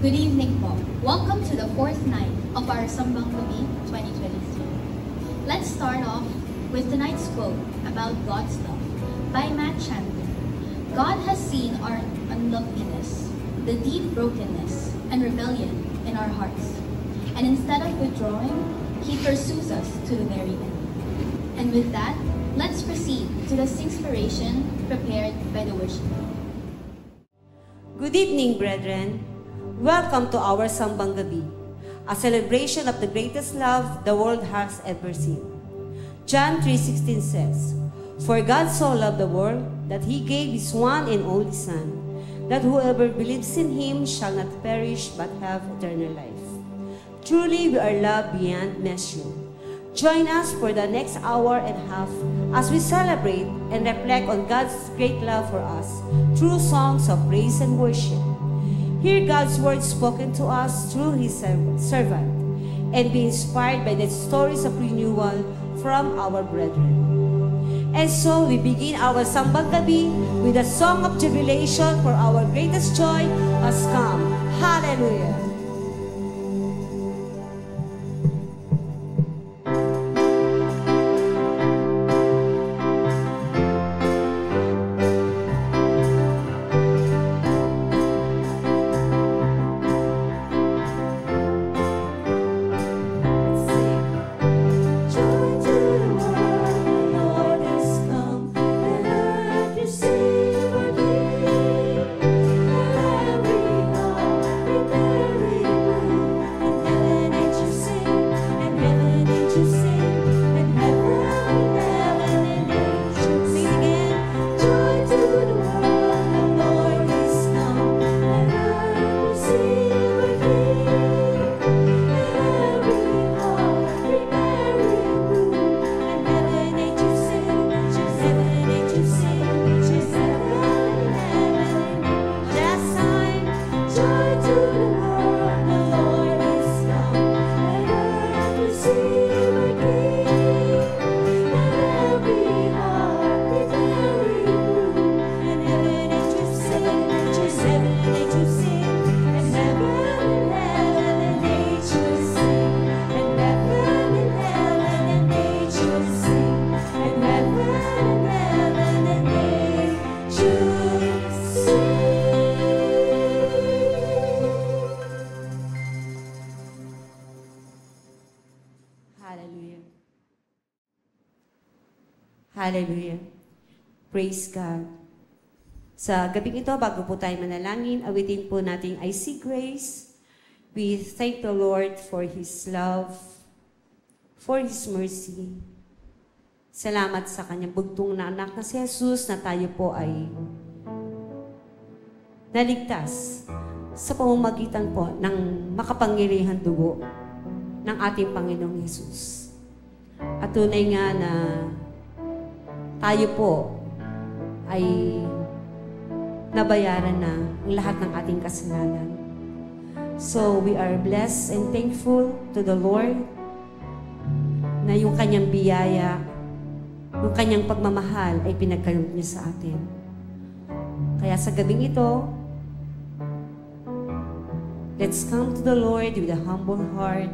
Good evening po. Welcome to the fourth night of our Sambang Gabi 2023. Let's start off with tonight's quote about God's love by Matt Chandler. God has seen our unloveliness, the deep brokenness and rebellion in our hearts. And instead of withdrawing, He pursues us to the very end. And with that, let's proceed to the inspiration prepared by the worship team. Good evening, brethren. Welcome to our Sambang Gabi, a celebration of the greatest love the world has ever seen. John 3:16 says, "For God so loved the world that He gave His one and only Son, that whoever believes in Him shall not perish but have eternal life." Truly, we are loved beyond measure. Join us for the next hour and a half as we celebrate and reflect on God's great love for us through songs of praise and worship. Hear God's word spoken to us through His servant, and be inspired by the stories of renewal from our brethren. And so we begin our Sambang Gabi with a song of jubilation, for our greatest joy has come. Hallelujah! Hallelujah. Praise God. Sa gabing ito, bago po tayo manalangin, awitin po natin I See Grace. We thank the Lord for His love, for His mercy. Salamat sa Kanyang bugtong na anak na si Jesus, na tayo po ay naligtas sa pamamagitan po ng makapangyarihan dugo ng ating Panginoong Jesus. At tunay nga na tayo po ay nabayaran na ang lahat ng ating kasalanan. So, we are blessed and thankful to the Lord na yung Kanyang biyaya, yung Kanyang pagmamahal ay pinagkaloob niya sa atin. Kaya sa gabing ito, let's come to the Lord with a humble heart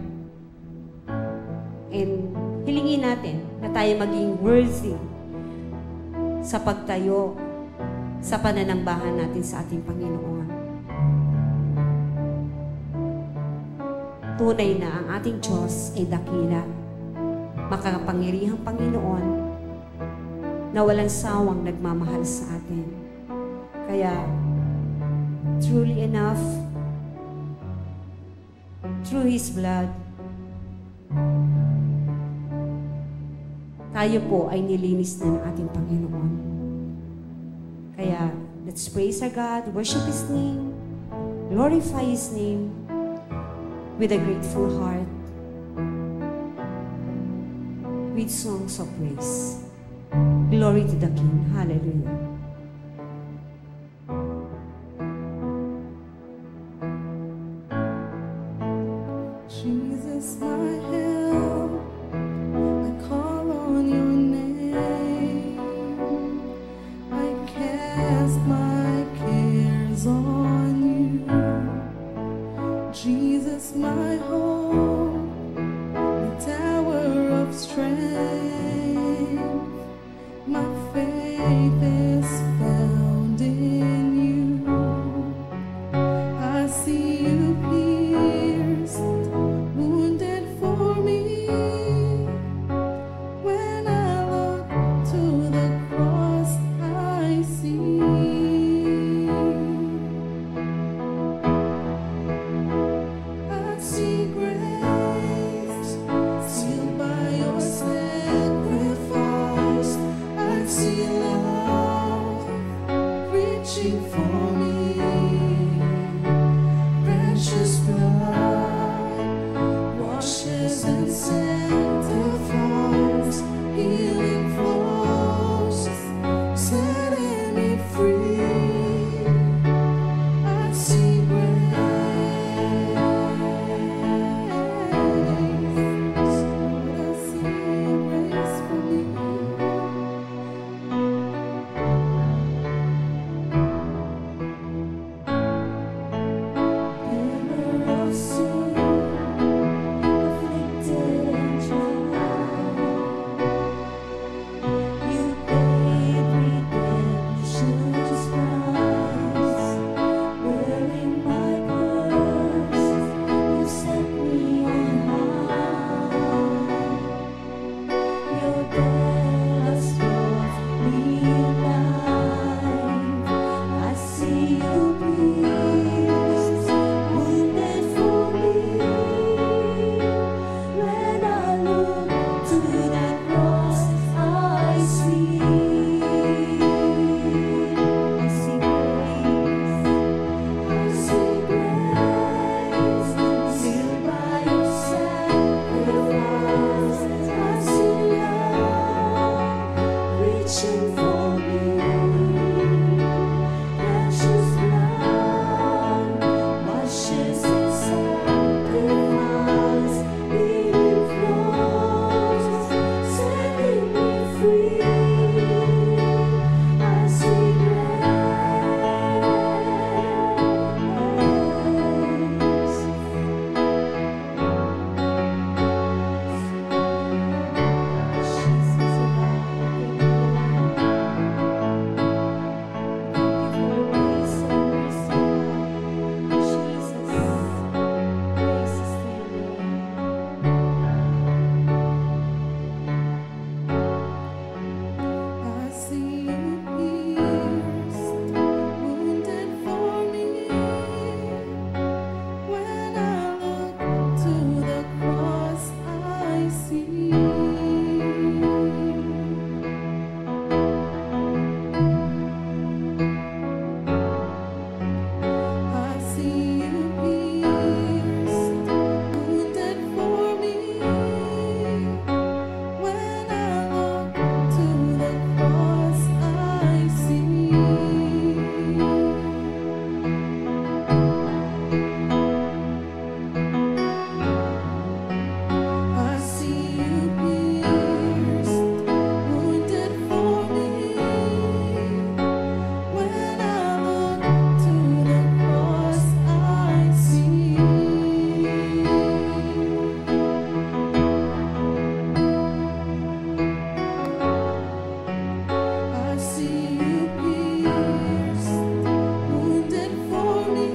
and hilingin natin na tayo maging worthy sa pagtayo sa pananambahan natin sa ating Panginoon. Tunay na ang ating Diyos ay dakila, makapangyarihang Panginoon na walang sawang nagmamahal sa atin. Kaya, truly enough, through His blood, tayo po ay nilinis na ng ating Panginoon. Kaya, let's praise our God, worship His name, glorify His name with a grateful heart, with songs of praise. Glory to the King. Hallelujah. Jesus, my help, I call on your name. I cast my cares on you. Jesus, my hope, the tower of strength. My faith is found in you. I see you pierced, wounded for me. When I look to the cross, I see. I see grace, sealed by your sacrifice. I see love, reaching for me. Precious blood, washes and sanctifies. Healing flows, setting me free. I see grace, Lord, I see grace for me. Never of sin, afflicted and tried. You paid redemption's price, wearing my curse. You set me on high. Your death has brought me alive. I see you pierced, wounded for me. When I look to that cross, I see grace, sealed by your sacrifice. I see love, reaching for me. Precious blood, washes and sanctifies. Healing flows, setting me free. I see I see you pierced, wounded for me. When I look to the cross, I see. I see you pierced, wounded for me. When I look to the cross, I see. I see you pierced, wounded for me. When I look to the cross, I see. I see you pierced, wounded for me.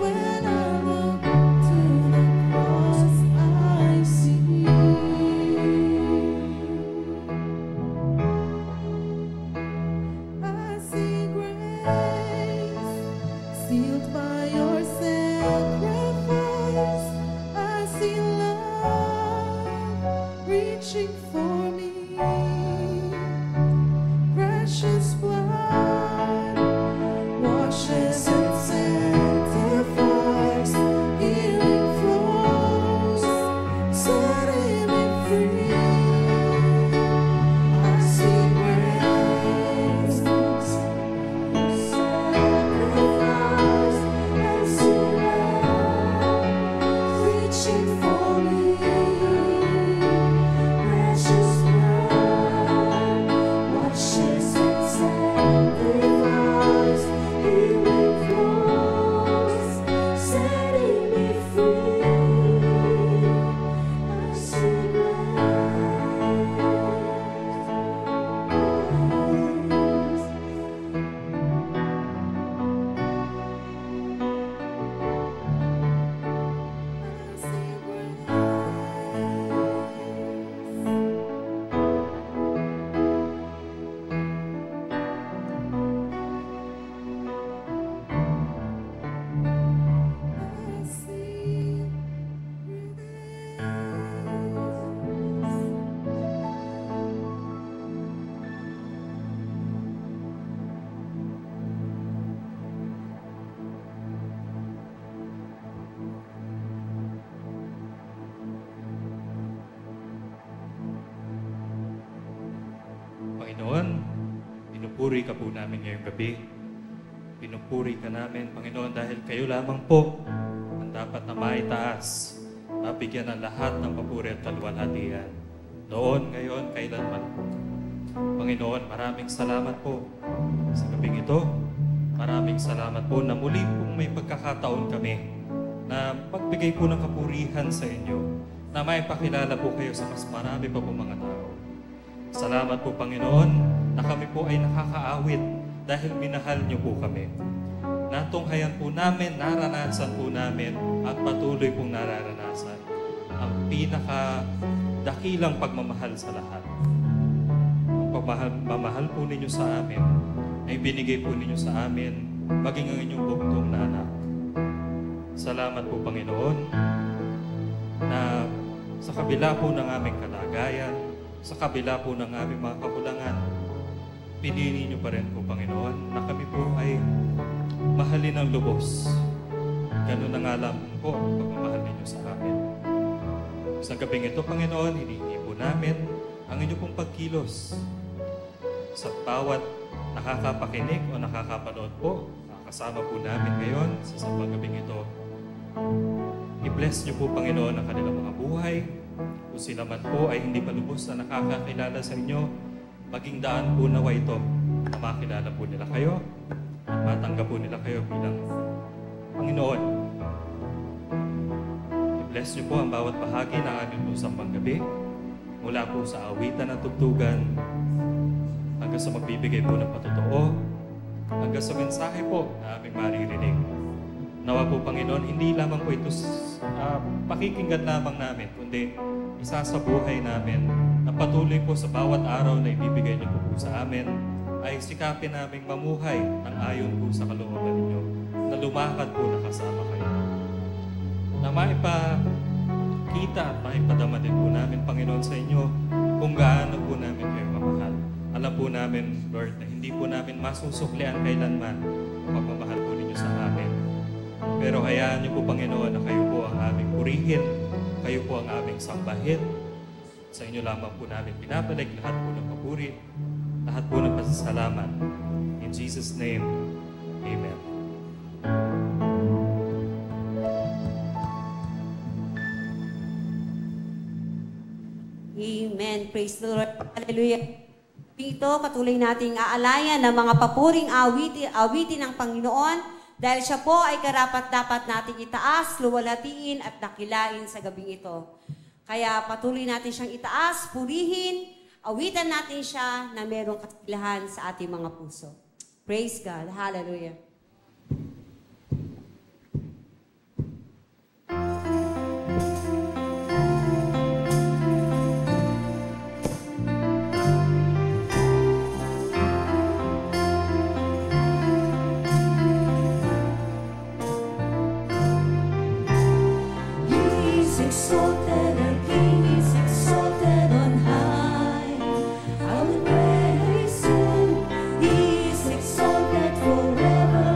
When I look to the cross, I see. I see grace, sealed by your sacrifice. I see love, reaching for me. Precious blood, washes and sanctifies. Healing flows, setting me free. I see grace, sacrifice. I see love, reaching for me. Precious blood, washes and sanctifies. Healing Panginoon, pinupuri ka po namin ngayong gabi. Pinupuri ka namin, Panginoon, dahil kayo lamang po ang dapat na maitaas, mabigyan ng lahat ng papuri at kalwalhatian. Noon, ngayon, kailanman. Panginoon, maraming salamat po sa gabing ito. Maraming salamat po na muli pong may pagkakataon kami na magbigay po ng kapurihan sa inyo, na may pakilala po kayo sa mas marami pa po mga tao. Salamat po, Panginoon, na kami po ay nakakaawit dahil minahal niyo po kami. Natunghayan po namin, naranasan po namin, at patuloy pong nararanasan ang pinakadakilang pagmamahal sa lahat. Ang pagmamahal po ninyo sa amin ay binigay po ninyo sa amin, maging ang inyong bugtong na anak. Salamat po, Panginoon, na sa kabila po ng aming kalagayan, sa kabila po ng aming mga kakulangan, pinili niyo pa rin po, Panginoon, na kami po ay mahalin ng lubos. Ganun na nga lang po ang pagmamahal ninyo sa amin. Sa gabing ito, Panginoon, hinihingi po namin ang inyong pong pagkilos sa bawat nakakapakinig o nakakapanood po. Kasama po namin ngayon sa sambang gabing ito. I-bless niyo po, Panginoon, ang kanilang mga buhay. Kung sila man po ay hindi pa lubos na nakakakilala sa inyo, maging daan po nawa ito na makilala po nila kayo at matanggap po nila kayo bilang Panginoon. I-bless niyo po ang bawat bahagi ng aming po sambang gabi, mula po sa awitan ng tugtugan hanggang sa magbibigay po ng patotoo, hanggang sa mensahe po na aming maririnig. Nawa po, Panginoon, hindi lamang po ito pakikinggan lamang namin, kundi isa sa buhay namin na patuloy po sa bawat araw na ibibigay niyo po sa amin, ay sikapin naming mamuhay ng ayon po sa kalooban ninyo, na lumakad po na kasama kayo. Na maipakita at maipadama din po namin, Panginoon, sa inyo kung gaano po namin kayo mamahal. Alam po namin, Lord, na hindi po namin masusuklian kailanman ang pagmamahal po ninyo sa amin. Pero hayaan niyo po, Panginoon, na kayo po ang aming purihin, kayo po ang aming sambahin. Sa inyo lamang po namin pinapalik lahat po ng papuri, lahat po ng pasasalamat. In Jesus' name, Amen. Amen. Praise the Lord. Hallelujah. Dito, patuloy nating aalayan ng mga papuring awitin ng Panginoon dahil siya po ay karapat-dapat nating itaas, luwalhatiin at dakilain sa gabing ito. Kaya patuloy natin siyang itaas, purihin, awitan natin siya na merong katilahan sa ating mga puso. Praise God. Hallelujah. Exalted, our King is exalted on high. I will praise Him. He is exalted forever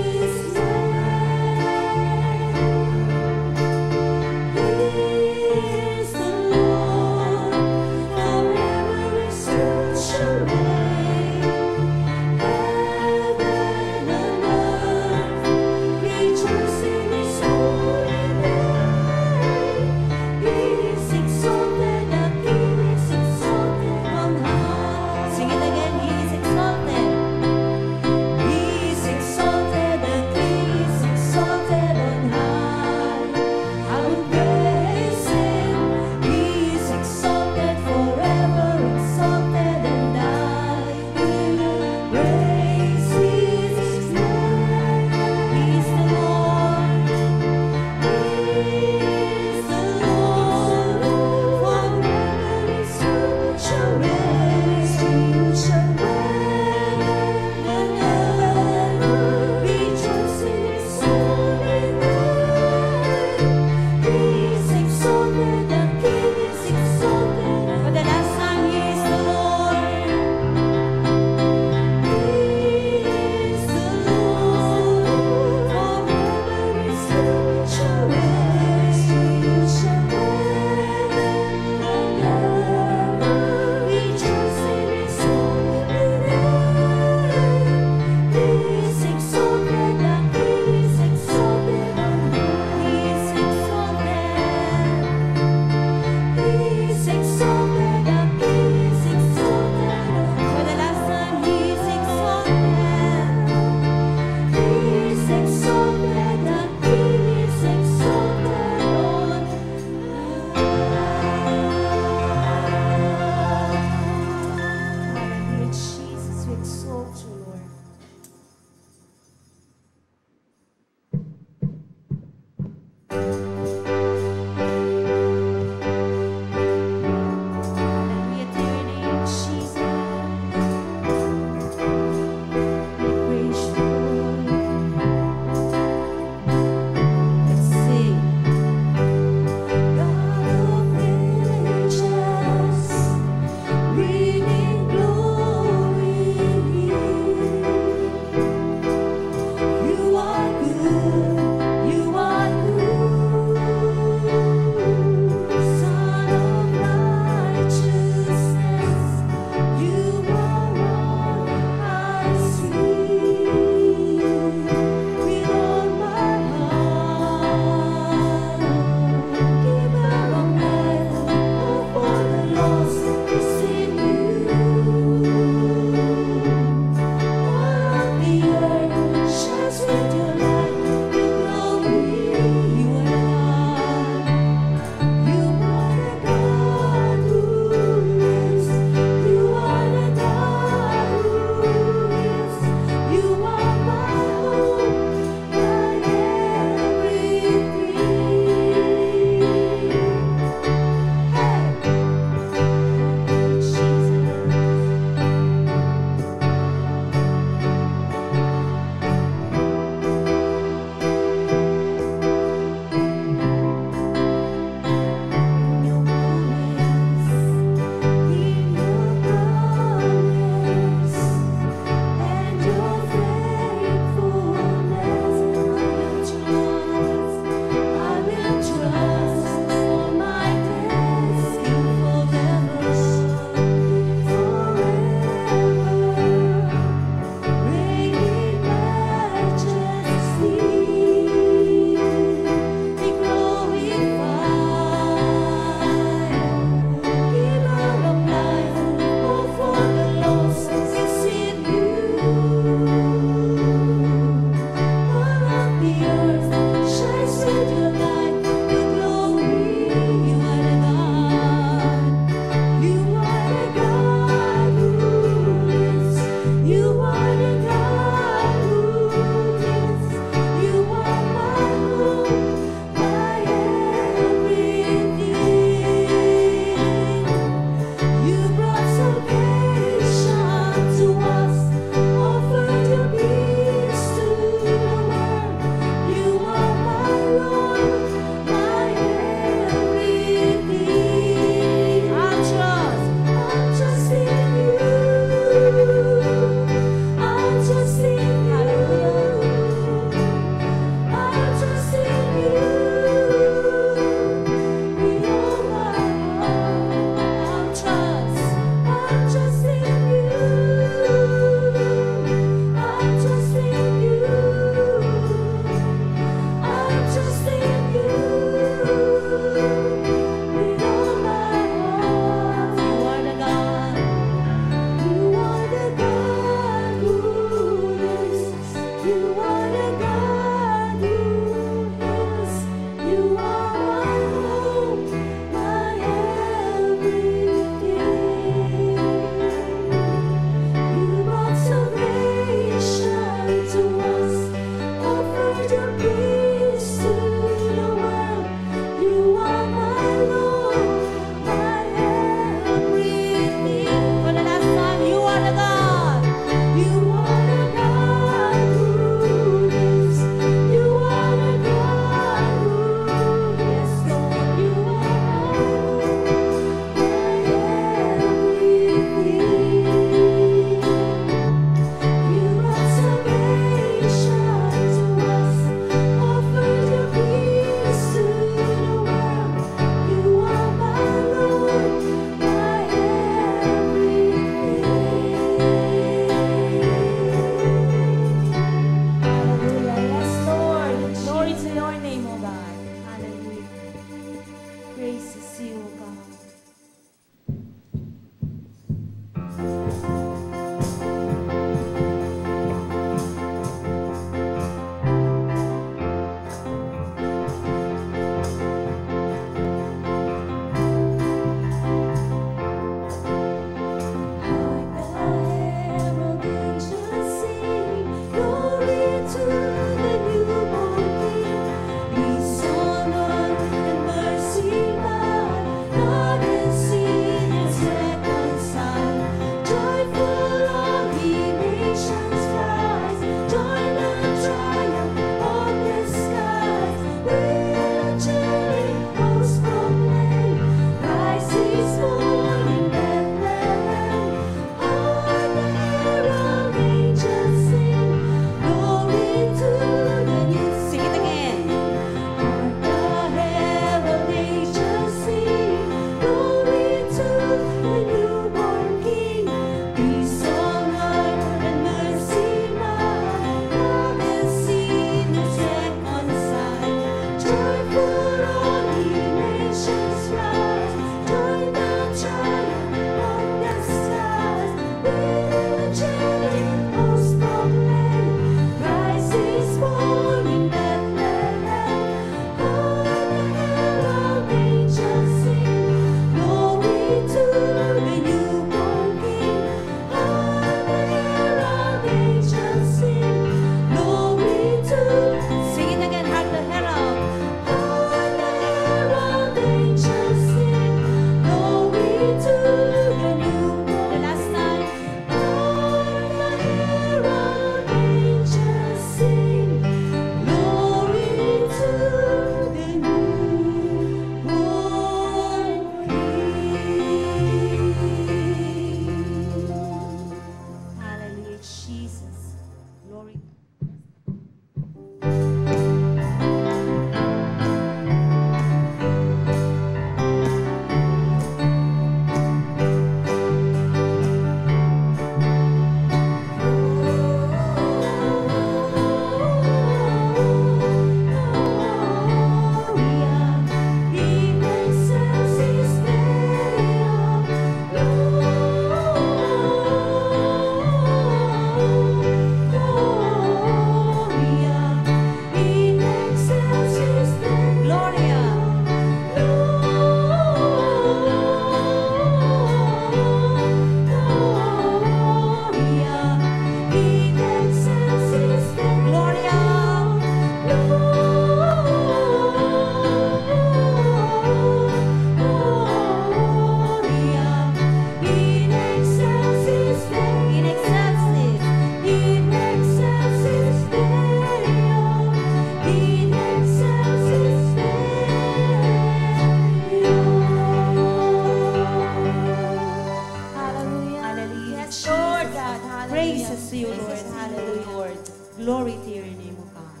God. Hallelujah. Praises to you, Lord. Praises to you, Hallelujah, Lord. Glory to your name, O God.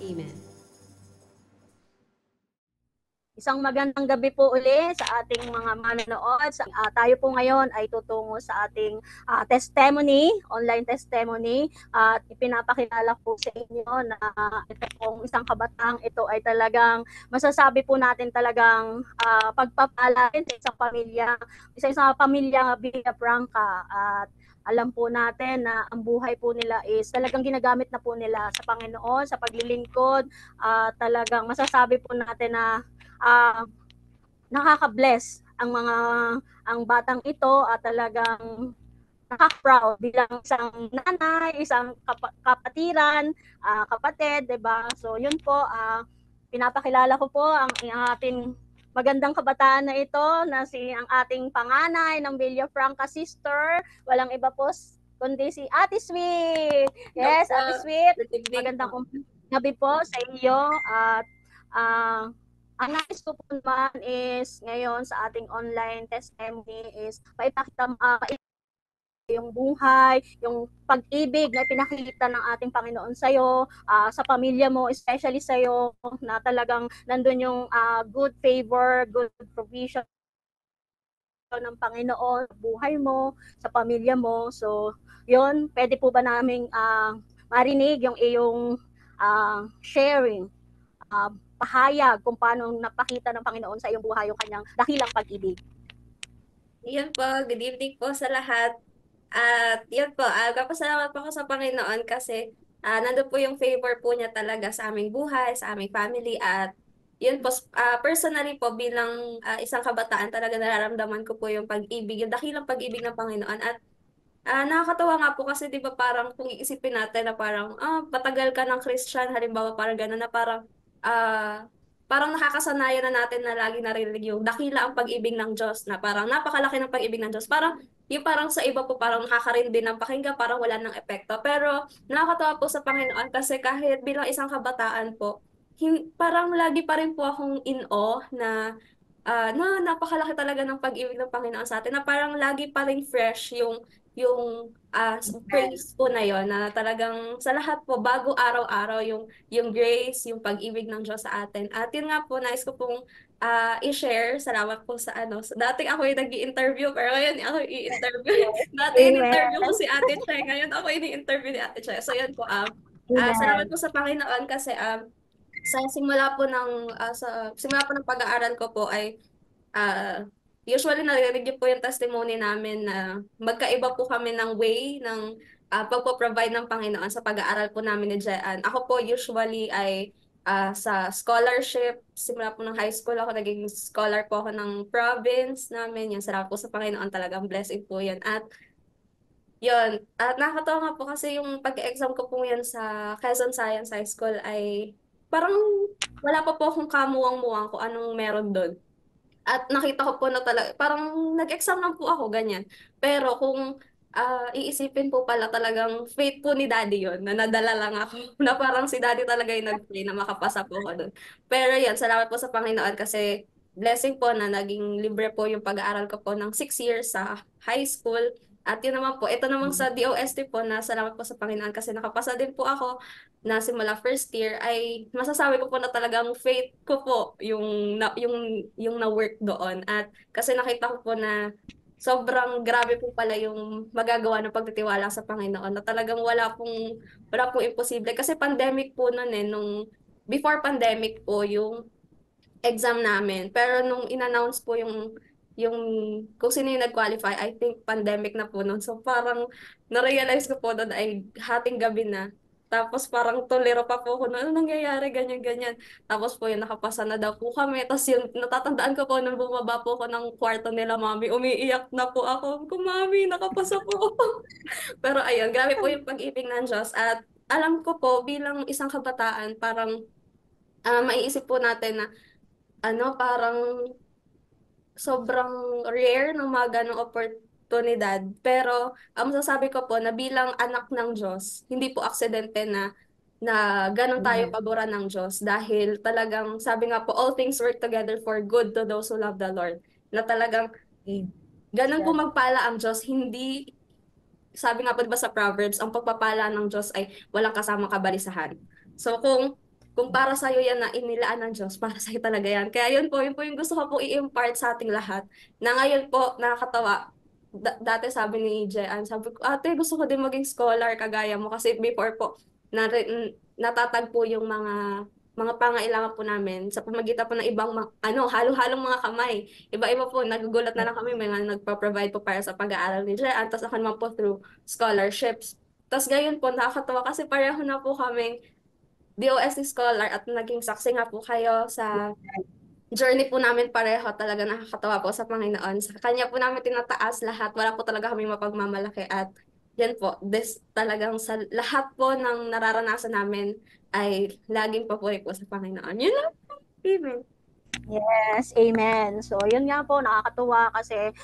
Amen. Isang magandang gabi po uli sa ating mga manonood. Tayo po ngayon ay tutungo sa ating testimony, online testimony. At ipinapakilala po sa inyo na ito pong isang kabataang ito ay talagang masasabi po natin talagang pagpapala sa isang pamilya, isa-isang pamilya Villafranca. At alam po natin na ang buhay po nila is talagang ginagamit na po nila sa Panginoon, sa paglilingkod. Talagang masasabi po natin na nakaka-bless ang batang ito at talagang nakaka-proud bilang isang nanay, isang kapatiran, kapatid, 'di ba? So yun po, pinapakilala ko po ang ating magandang kabataan na ito na ang ating panganay ng Villafranca sister, walang iba po kundi si Ate Sweet. Yes, Ate Sweet. Magandang gabi po sa iyo at ang nais ko po naman is ngayon sa ating online testimony is paipakita yung buhay, yung pag-ibig na pinakita ng ating Panginoon sa'yo, sa pamilya mo, especially sa'yo, na talagang nandun yung good favor, good provision ng Panginoon, buhay mo, sa pamilya mo. So, yun, pwede po ba naming marinig yung iyong sharing, pahayag kung paano napakita ng Panginoon sa iyong buhay yung kanyang dakilang pag-ibig. Yun po, good evening po sa lahat. At yun po, kapasalamat po ako sa Panginoon kasi nandun po yung favor po niya talaga sa aming buhay, sa aming family. At yun po, personally po bilang isang kabataan talaga nararamdaman ko po yung pag-ibig, yung dakilang pag-ibig ng Panginoon. At nakakatawa nga po kasi di ba parang kung iisipin natin na parang patagal ka ng Christian, halimbawa parang gano'n na parang nakakasanayan na natin na lagi narinig yung dakila ang pag-ibig ng Diyos na parang napakalaki ng pag-ibig ng Diyos. Parang yung parang sa iba po parang nakakarindi ng pakinggan, parang wala ng epekto. Pero nakakatawa po sa Panginoon kasi kahit bilang isang kabataan po, parang lagi pa rin po akong in awe na napakalaki talaga ng pag-ibig ng Panginoon sa atin na parang lagi pa rin fresh yung praise po na yon na talagang sa lahat po bago araw-araw yung grace, yung pag-ibig ng Diyos sa atin. At yun nga po, nais ko pong i-share. Salamat po sa dati ako yung nag-i-interview pero ngayon ako i-interview. Dati in-interview ko si Ate Che, ngayon ako ini-interview ni Ate Che. So yun po, salamat po sa Panginoon kasi sa simula po ng pag-aaral ko po ay usually naririnig niyo po yung testimony namin na magkaiba po kami ng way ng pagpo-provide ng Panginoon sa pag-aaral po namin ni Jean. Ako po usually ay sa scholarship, simula po ng high school ako, naging scholar po ako ng province namin. Yan, salamat po sa Panginoon, talagang blessing po yan. At yun, at nakakatawa nga po kasi yung pag-exam ko po yan sa Quezon Science High School ay parang wala pa po akong kamuwang-muwang kung anong meron doon. At nakita ko po na talaga, parang nag-exam lang po ako, ganyan. Pero kung iisipin po pala talagang faith po ni Daddy yon na nadala lang ako, na parang si Daddy talaga yung nag-pray na makapasa po ako doon. Pero yan, salamat po sa Panginoon kasi blessing po na naging libre po yung pag-aaral ko po ng 6 years sa high school. At yun naman po, ito naman sa DOST po na salamat po sa Panginoon kasi nakapasa din po ako na simula first year ay masasabi ko po na talagang faith ko po yung na-work doon. At kasi nakita ko po na sobrang grabe po pala yung magagawa ng pagtitiwala sa Panginoon na talagang wala pong imposible. Kasi pandemic po noon before pandemic po yung exam namin. Pero nung in-announce po yung kung sino yung nag-qualify, I think pandemic na po noon. So parang na-realize ko po doon ay hating gabi na. Tapos parang tolero pa po ako na, ano nangyayari, ganyan-ganyan. Tapos po yun, nakapasa na daw po kami. Tapos yun, natatandaan ko po nung bumaba po ako ng kwarto nila, mami, umiiyak na po ako. Kung mami, nakapasa po ako. Pero ayun, grabe po yung pag-ibig ng Diyos. At alam ko po, bilang isang kabataan, parang maiisip po natin na parang sobrang rare ng mga ganong oportunidad. Pero ang masasabi ko po na bilang anak ng Diyos, hindi po aksidente na ganun tayo paboran ng Diyos. Dahil talagang sabi nga po, all things work together for good to those who love the Lord. Na talagang ganun po magpala ang Diyos, sabi nga po diba sa Proverbs, ang pagpapala ng Diyos ay walang kasamang kabalisahan. So kung para sa'yo yan na inilaan ng Diyos, para sa'yo talaga yan. Kaya yun po yung gusto ko po i-impart sa ating lahat. Na ngayon po, nakakatawa, dati sabi ni Jean, sabi ko, ate, gusto ko din maging scholar kagaya mo. Kasi before po, natatagpo yung mga pangailangan po namin sa pamagitan po ng ibang halo-halong mga kamay. Iba-iba po, nagugulat na lang kami, may mga nagpa-provide po para sa pag-aaral ni Jean, tapos ako naman po through scholarships. Tapos gayon po, nakakatawa kasi pareho na po kaming DOST scholar at naging saksi nga po kayo sa journey po namin pareho. Talaga nakakatawa po sa Panginoon. Sa Kanya po namin tinataas lahat. Wala po talaga kami mapagmamalaki at yan po, talagang sa lahat po ng nararanasan namin ay laging papuri po sa Panginoon. Yun lang po. Amen. Yes, amen. So, yun nga po, nakakatuwa kasi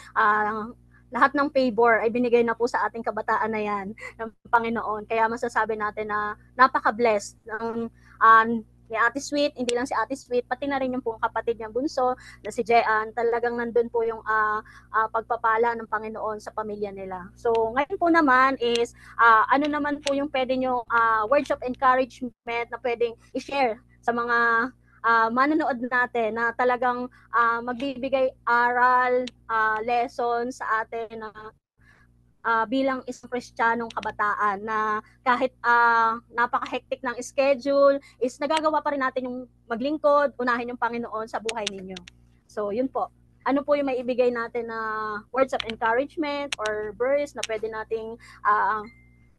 lahat ng favor ay binigay na po sa ating kabataan na yan ng Panginoon. Kaya masasabi natin na napaka-blessed ng ni Ate Sweet, hindi lang si Ate Sweet, pati na rin yung pong kapatid niyang bunso na si Jean, talagang nandun po yung pagpapala ng Panginoon sa pamilya nila. So, ngayon po naman is, ano naman po yung pwede nyo, words of encouragement na pwedeng i-share sa mga manonood natin na talagang magbibigay aral, lesson sa atin na bilang isang Kristiyanong kabataan na kahit napaka-hectic ng schedule, is nagagawa pa rin natin yung maglingkod, unahin yung Panginoon sa buhay ninyo. So, yun po. Ano po yung maibigay natin na words of encouragement or verse na pwede nating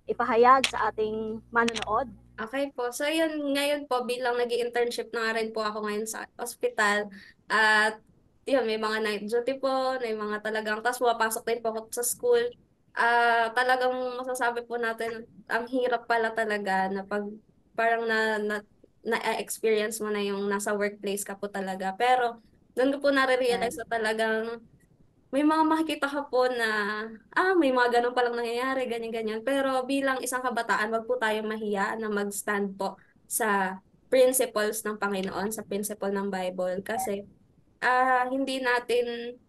ipahayag sa ating manonood? Okay po. So yun, ngayon po bilang nag-i-internship na nga rin po ako ngayon sa ospital at yun, may mga night duty po, may mga talagang, tapos pumapasok din po ako sa school. Talagang masasabi po natin, ang hirap pala talaga na pag parang na-experience mo na yung nasa workplace ka po talaga. Pero doon ko po nare-realize na talagang may mga makikita ka po na, may mga ganun palang nangyayari, ganyan-ganyan. Pero bilang isang kabataan, wag po tayong mahiya na mag-stand po sa principles ng Panginoon, sa principle ng Bible. Kasi hindi natin,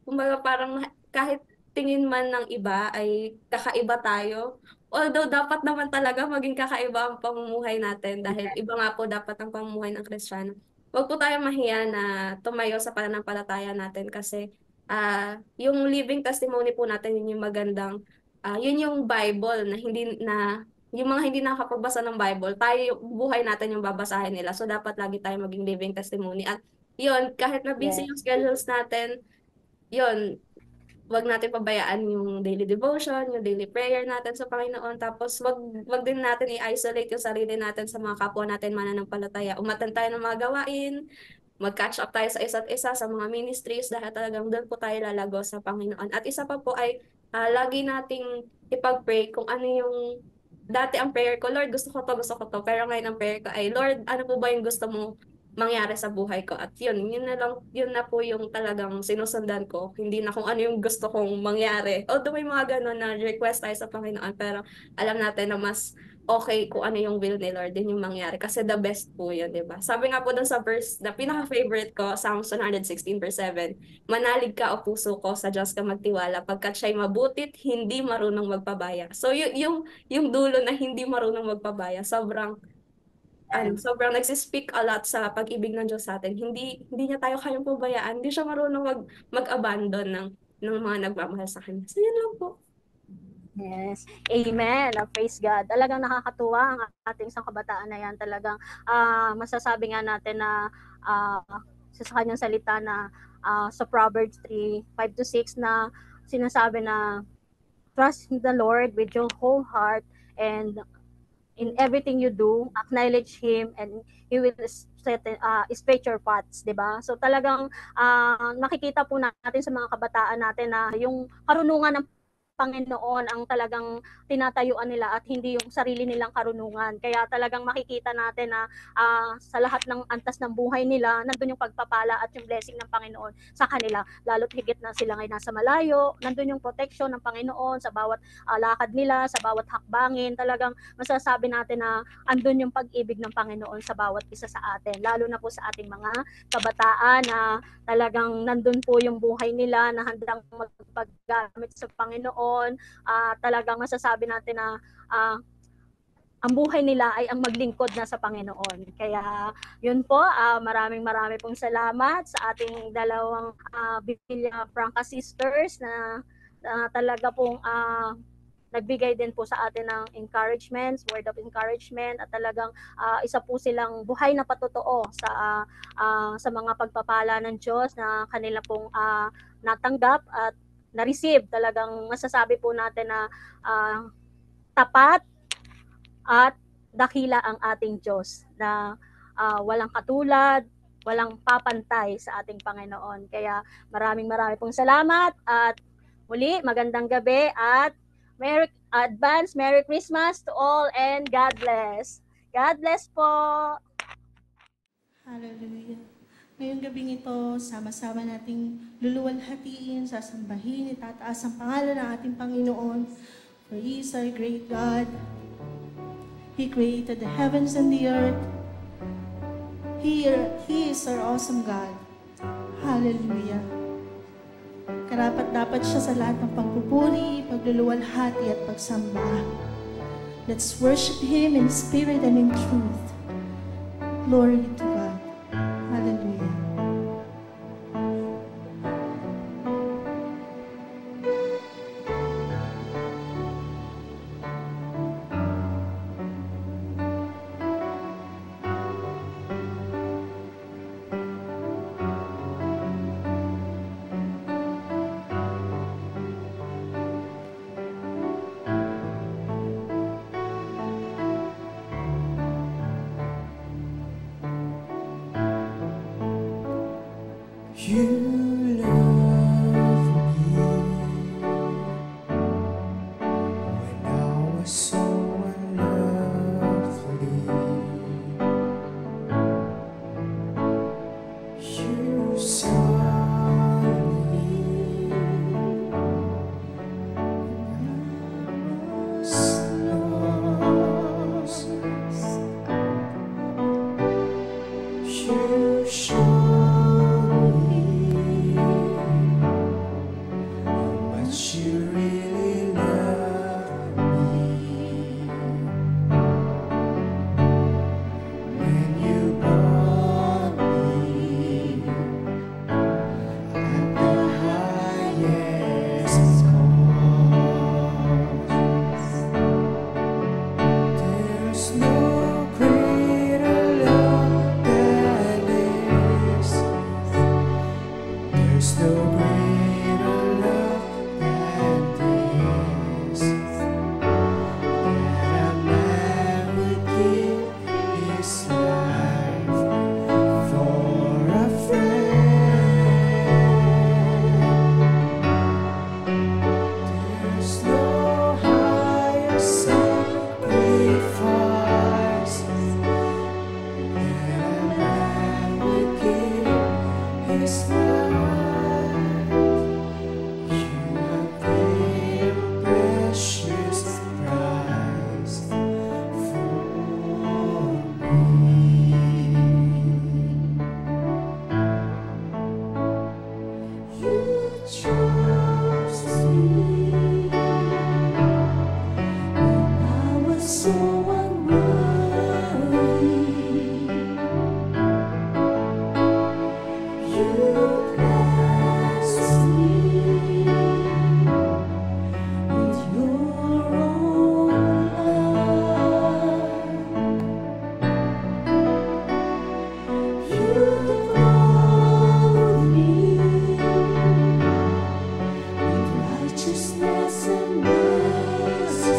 kumbaga parang kahit tingin man ng iba ay kakaiba tayo. Although dapat naman talaga maging kakaiba ang pamumuhay natin dahil iba nga po dapat ang pamumuhay ng Kristiyano. Huwag po tayong mahiya na tumayo sa pananampalataya natin kasi yung living testimony po natin yun yung magandang yun yung Bible na yung mga hindi nakapagbasa ng Bible, tayo yung buhay natin yung babasahin nila. So dapat lagi tayo maging living testimony. At yun, kahit na busy yung schedules natin, yun, wag natin pabayaan yung daily devotion, yung daily prayer natin sa Panginoon. Tapos wag din natin i-isolate yung sarili natin sa mga kapwa natin mananampalataya. Umatan tayo ng mga gawain, mag-catch up tayo sa isa't isa sa mga ministries dahil talagang doon po tayo lalago sa Panginoon. At isa pa po ay lagi nating ipag-pray kung ano yung dati ang prayer ko, Lord, gusto ko to. Pero ngayon ang prayer ko ay, Lord, ano po ba yung gusto mo mangyari sa buhay ko? At yun na po yung talagang sinusundan ko. Hindi na kung ano yung gusto kong mangyari. Although may mga ganun na request tayo sa Panginoon, pero alam natin na mas okay kung ano yung will ni Lord, din yung mangyari. Kasi the best po yun, di ba? Sabi nga po dun sa verse na pinaka-favorite ko, Psalms 116 verse 7, manalig ka o puso ko, sa Diyos ka magtiwala, pagkat siya'y mabutit, hindi marunong magpabaya. So yung dulo na hindi marunong magpabaya, sobrang nagsispeak a lot sa pag-ibig ng Diyos sa atin. Hindi niya tayo kayang pabayaan. Hindi siya marunong mag-abandon ng mga nagmamahal sa Kanya. So, yun lang po. Yes. Amen. Praise God. Talagang nakakatuwa ang ating isang kabataan na yan. Talagang masasabi nga natin na sa kanyang salita na sa Proverbs 3:5-6 na sinasabi na trust in the Lord with your whole heart and in everything you do, acknowledge Him and He will straight your paths, di ba? So talagang nakikita po natin sa mga kabataan natin na yung karunungan ng Panginoon ang talagang tinatayuan nila at hindi yung sarili nilang karunungan. Kaya talagang makikita natin na sa lahat ng antas ng buhay nila, nandun yung pagpapala at yung blessing ng Panginoon sa kanila. Lalo't higit na sila ngayon nasa malayo, nandun yung protection ng Panginoon sa bawat lakad nila, sa bawat hakbangin. Talagang masasabi natin na andun yung pag-ibig ng Panginoon sa bawat isa sa atin. Lalo na po sa ating mga kabataan na talagang nandun po yung buhay nila na handang magpaggamit sa Panginoon Panginoon, talagang masasabi natin na ang buhay nila ay ang maglingkod na sa Panginoon. Kaya yun po, maraming pong salamat sa ating dalawang Biblia Franca sisters na talaga pong nagbigay din po sa atin ng encouragement, word of encouragement, at talagang isa po silang buhay na patotoo sa mga pagpapala ng Diyos na kanila pong natanggap at na-receive. Talagang masasabi po natin na tapat at dakila ang ating Diyos na walang katulad, walang papantay sa ating Panginoon. Kaya maraming pong salamat at muli magandang gabi at Merry Christmas to all and God bless. God bless po. Hallelujah. Ngayong gabing ito, sama-sama nating luluwalhatiin, sasambahin, itataas ang pangalan ng ating Panginoon. For He is our great God. He created the heavens and the earth. He is our awesome God. Hallelujah. Karapat-dapat siya sa lahat ng pagpupuri, pagluluwalhati at pagsamba. Let's worship Him in spirit and in truth. Glory to God. Hallelujah. You love me when I was so unlovely. You saw me when I was lost. You showed me how much you really love me when you brought me at the highest cost. There's no greater love than this. There's no greater love than this. That a man would give his life for a friend. There's no higher sacrifice that a man would give his life. You have paid a precious price for me. You chose me when I was so unworthy. You blessed me with your own love. You clothed me with righteousness and mercy.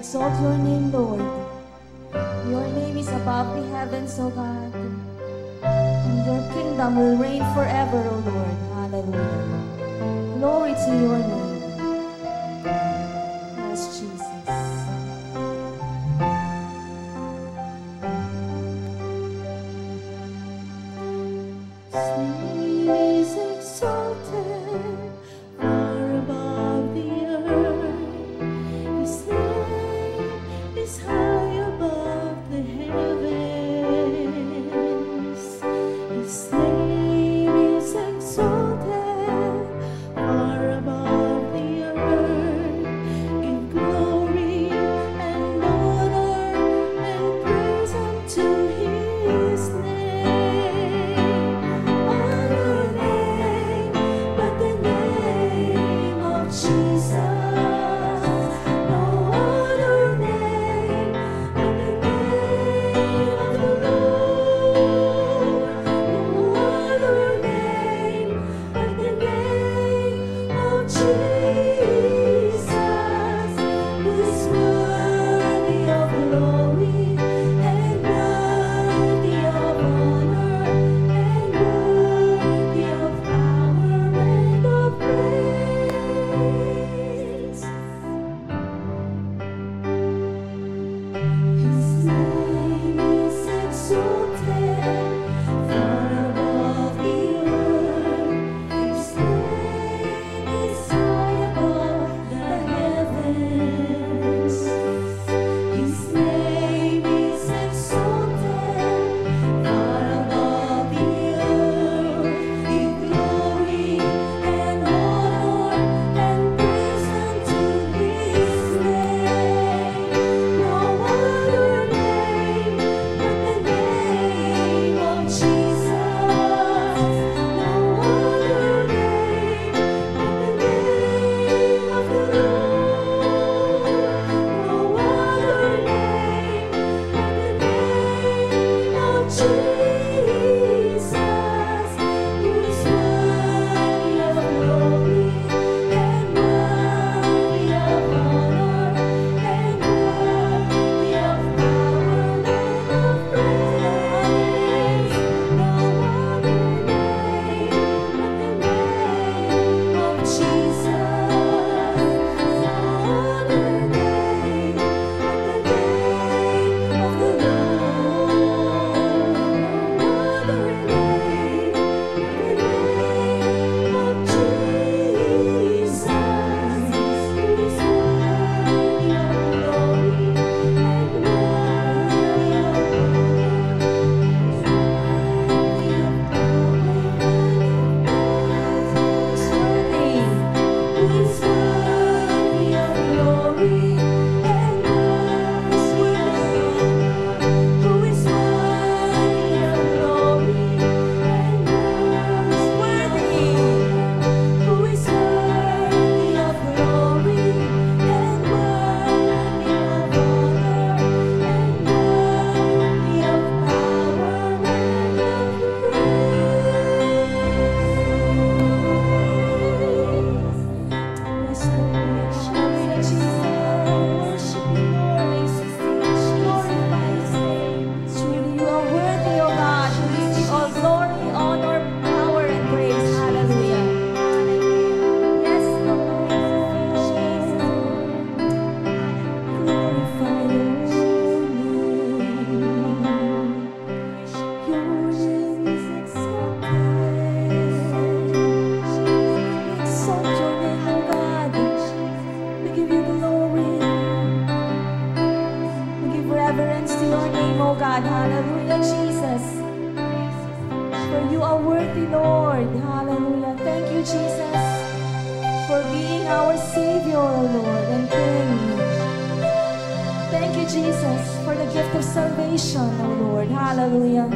exalt your name, Lord. Your name is above the heavens, O God. And your kingdom will reign forever, O Lord. Hallelujah. Glory to your name. Yes, Jesus. His name is exalted far above the earth. His name is high above the heavens. His name is exalted far above the earth. Give glory and honor and praise unto his name. Other name but the name of Jesus. No other name but the name of the Lord. No other name but the name of Jesus, who is worthy of glory and worthy of honor and worthy of power and of praise. His name is exalted far above the earth. His name is high above the heavens. His name is exalted far above the earth. Give glory and honor and praise unto his name. No other name but the name of Jesus. No other name but the name of the Lord. No other name but the name of Jesus, who is worthy of glory and worthy of honor and worthy of power and of praise. No other name but the name of Jesus. No other name but the name of the Lord. No other name but the name of Jesus, who is worthy of glory and worthy of reverence to your name, O God. Hallelujah, Jesus. For you are worthy, Lord. Hallelujah. Thank you, Jesus, for being our Savior, O Lord, and King. Thank you, Jesus, for the gift of salvation, O Lord. Hallelujah.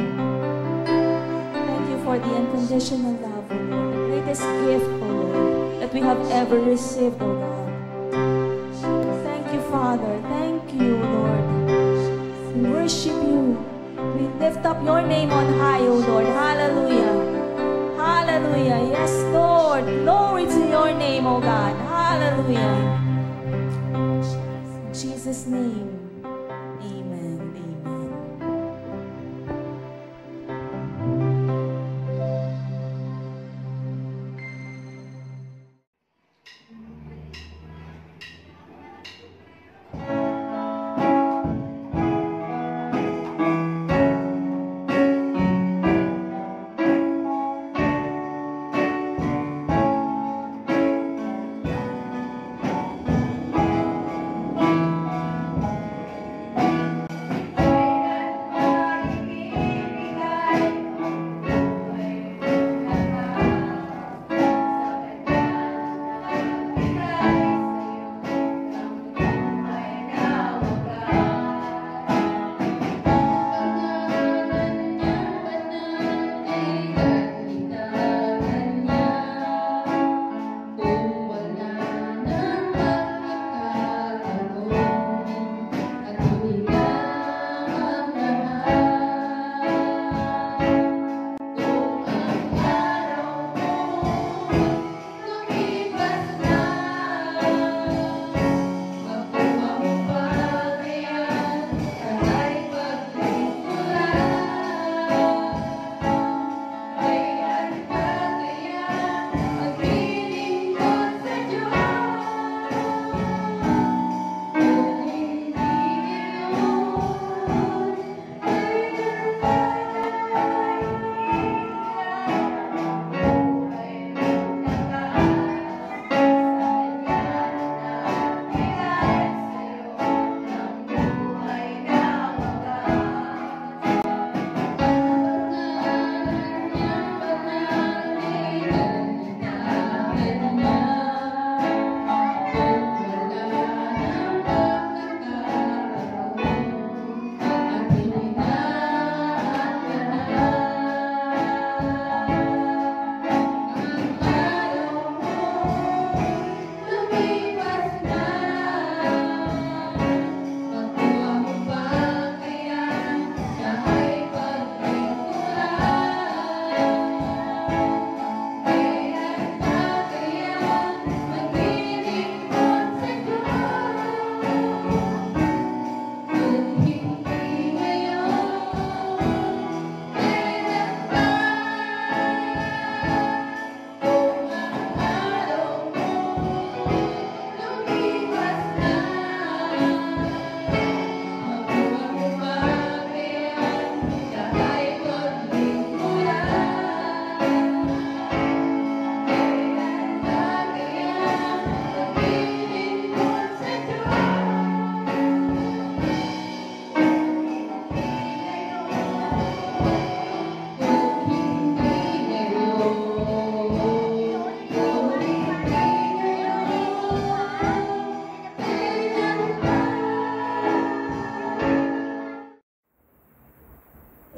Thank you for the unconditional love, O Lord, the greatest gift, O Lord, that we have ever received, O God. Thank you, Father. Thank you, Lord. We worship you. We lift up your name on high, O Lord. Hallelujah. Hallelujah. Yes, Lord. Glory to your name, O God. Hallelujah. In Jesus' Jesus' name. Amen. Amen.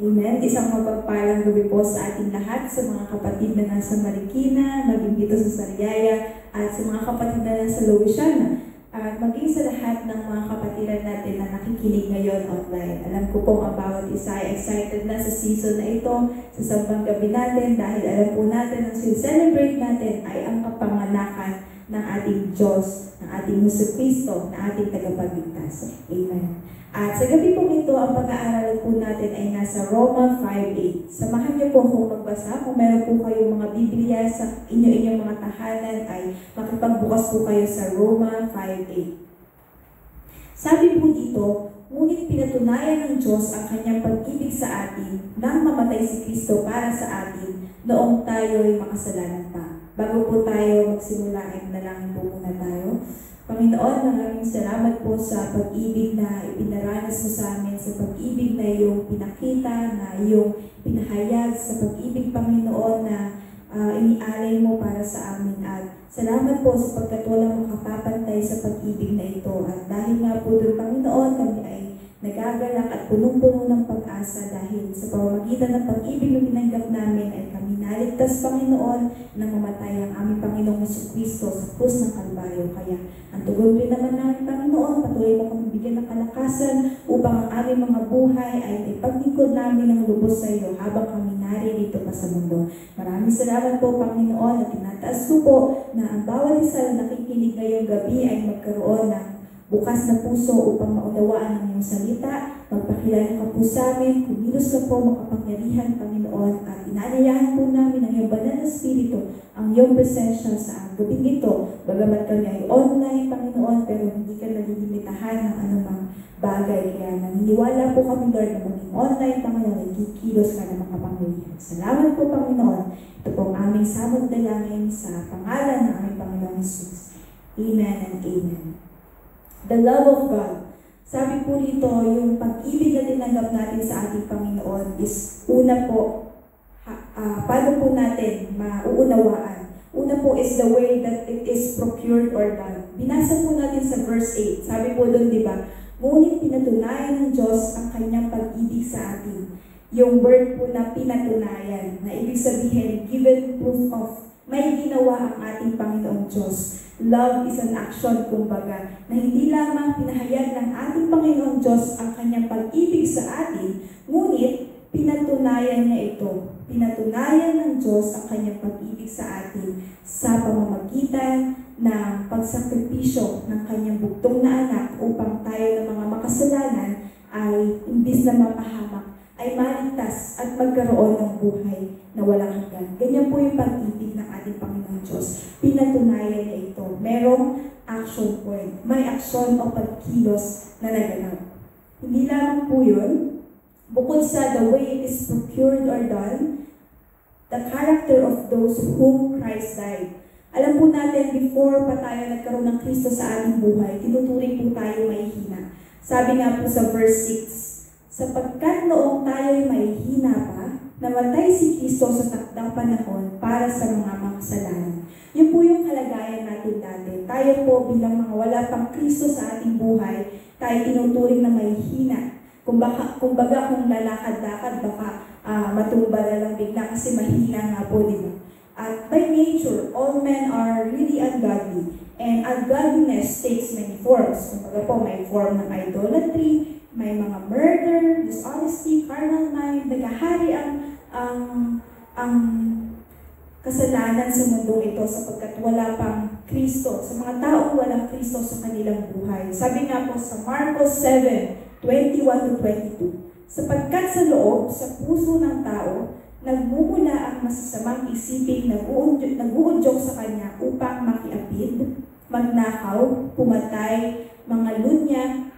Amen. Isang mapagpalang gabi po sa ating lahat, sa mga kapatid na nasa Marikina, maging dito sa Sariaya, at sa mga kapatid na nasa Louisiana, at maging sa lahat ng mga kapatiran natin na nakikinig ngayon online. Alam ko po ang bawat isa ay excited na sa season na ito, sa sambang gabi natin, dahil alam po natin ang celebrate natin ay ang kapanganakan ng ating Diyos, ng ating Hesus Kristo, na ating tagapagligtas. Amen. At sa gabi pong ito, ang pag-aaral po natin ay nasa Roma 5:8. Samahan niyo po akong magbasa. Kung meron po kayong mga Biblia sa inyong mga tahanan, ay makipagbukas po kayo sa Roma 5:8. Sabi po dito, ngunit pinatunayan ng Diyos ang kanyang pag-ibig sa atin nang mamatay si Kristo para sa atin noong tayo'y makasalanan pa. Bago po tayo magsimula, ay manalangin po muna tayo. Panginoon, maraming salamat po sa pag-ibig na ipinaranas mo sa amin, sa pag-ibig na iyong pinakita, na iyong pinahayag, sa pag-ibig, Panginoon, na inialay mo para sa amin. At salamat po sapagkat walang makapapantay sa pag-ibig na ito. At dahil nga po doon, Panginoon, kami ay nagagalak at punong-puno ng pag-asa dahil sa pamamagitan ng pag-ibig na tinanggap namin ay kami naligtas, Panginoon, na mamatay ang aming Panginoong Jesucristo sa krus ng Kalbaryo. Kaya ang tugon rin naman namin, Panginoon, patuloy mo kami bigyan ng kalakasan upang ang aming mga buhay ay ipaglingkod namin ng lubos sa iyo habang kami naririto pa sa mundo. Maraming salamat po, Panginoon, at tinataas ko po na ang bawat isa na nakikinig ngayong gabi ay magkaroon ng bukas na puso upang maunawaan ang iyong salita. Magpakilala ka po sa amin, kumilos ka po makapangyarihan, Panginoon, at inaanayahan po namin ang iyong banal na Espiritu, ang iyong presensya sa gabing ito. Bagamat kami ay online, Panginoon, pero hindi ka nalilimitahan ng anumang bagay. Kaya naniniwala po kami, Lord, na maging online, Panginoon, ay kikilos ka ng makapangyarihan. Salamat po, Panginoon. Ito po ang aming samot dalangin sa pangalan ng aming Panginoon Jesus. Amen and amen. The love of God. Sabi po dito, yung pag-ibig na tinanggap natin sa ating Panginoon is una po, paano po natin mauunawaan? Una po is the way that it is procured or done. Binasa po natin sa verse 8. Sabi po doon, di ba? Ngunit pinatunayan ng Diyos ang kanyang pag-ibig sa atin. Yung word po na pinatunayan, na ibig sabihin, given proof of, may ginawa ang ating Panginoong Diyos. Love is an action, kumbaga, na hindi lamang pinahayag ng ating Panginoong Diyos ang kanyang pag-ibig sa atin, ngunit pinatunayan niya ito. Pinatunayan ng Diyos ang kanyang pag-ibig sa atin sa pamamagitan ng pagsakripisyo ng kanyang bugtong na anak upang tayo ng mga makasalanan ay imbis na mapahamak, ay maligtas at magkaroon ng buhay na walang hanggan. Ganyan po yung pag-ibig ng ating Panginoong Diyos. Pinatunayan niya ito. Merong action point. May action o pagkilos na naganap. Hindi lamang po yun. Bukod sa the way it is procured or done, the character of those whom Christ died. Alam po natin, before pa tayo nagkaroon ng Kristo sa ating buhay, tinuturing po tayo mahihina. Sabi nga po sa verse 6, sapagkat noong tayo'y mahihina pa, namatay si Kristo sa takdang panahon para sa mga makasalanan. Yun po yung kalagayan natin dati. Tayo po bilang mga wala pang Kristo sa ating buhay, tayo tinuturing na mahihina. Kumbaga kung lalakad-lakad, baka matumba na lang bigla kasi mahina nga po, di ba? At by nature, all men are really ungodly. And ungodliness takes many forms. Kumbaga po, may form ng idolatry, may mga murder, dishonesty, carnal mind, nagahari ang kasalanan sa mundong ito sapagkat wala pang Kristo. Sa mga taong walang Kristo sa kanilang buhay. Sabi nga po sa Marcos 7:21-22, sapagkat sa loob, sa puso ng tao, nagmumula ang masasamang isiping nag-uudyok sa kanya upang makiapid, magnakaw, pumatay, mga lunya,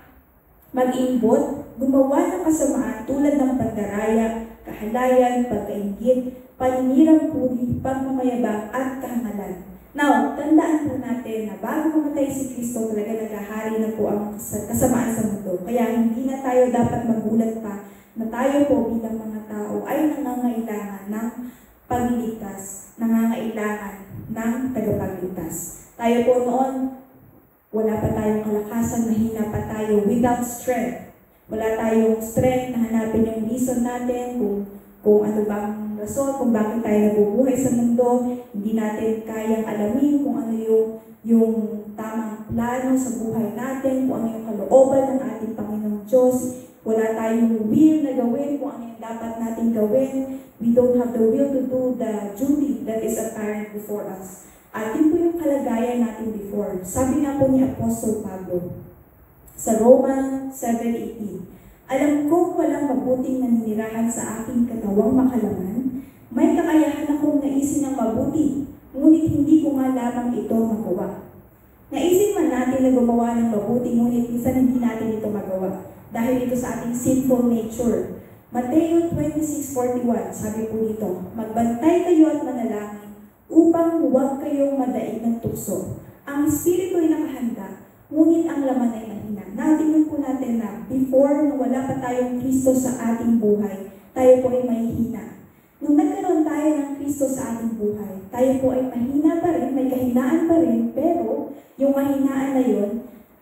mag-imbot, gumawa ng kasamaan tulad ng pandaraya, kahalayan, pagkainggit, paninirang puri, pagmamayabang at kahangalan. Now, tandaan po natin na bago mamatay si Kristo, talaga naghahari na po ang kasamaan sa mundo. Kaya hindi na tayo dapat magulat pa na tayo po bilang mga tao ay nangangailangan ng pagliligtas, nangangailangan ng tagapagligtas. Tayo po noon, wala pa tayong kalakasan, mahina pa tayo, without strength. Wala tayong strength na hanapin yung reason natin, kung ano bang rason, kung bakit tayo nabubuhay sa mundo. Hindi natin kayang alamin kung ano yung tamang plano sa buhay natin, kung ano yung kalooban ng ating Panginoong Diyos. Wala tayong will na gawin kung ano yung dapat natin gawin. We don't have the will to do the duty that is apparent before us. At yun po yung kalagayan natin before. Sabi nga po ni Apostle Pablo sa Romans 7:18, alam kong walang mabuting naninirahan sa aking katawang makalaman, may kakayahan akong naisin ng mabuti, ngunit hindi ko nga lamang ito magawa. Naisin man natin na gumawa ng mabuti, ngunit minsan hindi natin ito magawa. Dahil ito sa ating sinful nature. Mateo 26:41, sabi po dito, magbantay kayo at manalangin upang huwag kayong madaig ng tukso. Ang espiritu ay nakahanda, ngunit ang laman ay mahina. Natingnan po natin na before na wala pa tayong Kristo sa ating buhay, tayo po ay mahihina. Nung nagkaroon tayo ng Kristo sa ating buhay, tayo po ay mahina pa rin, may kahinaan pa rin, pero yung kahinaan na yun,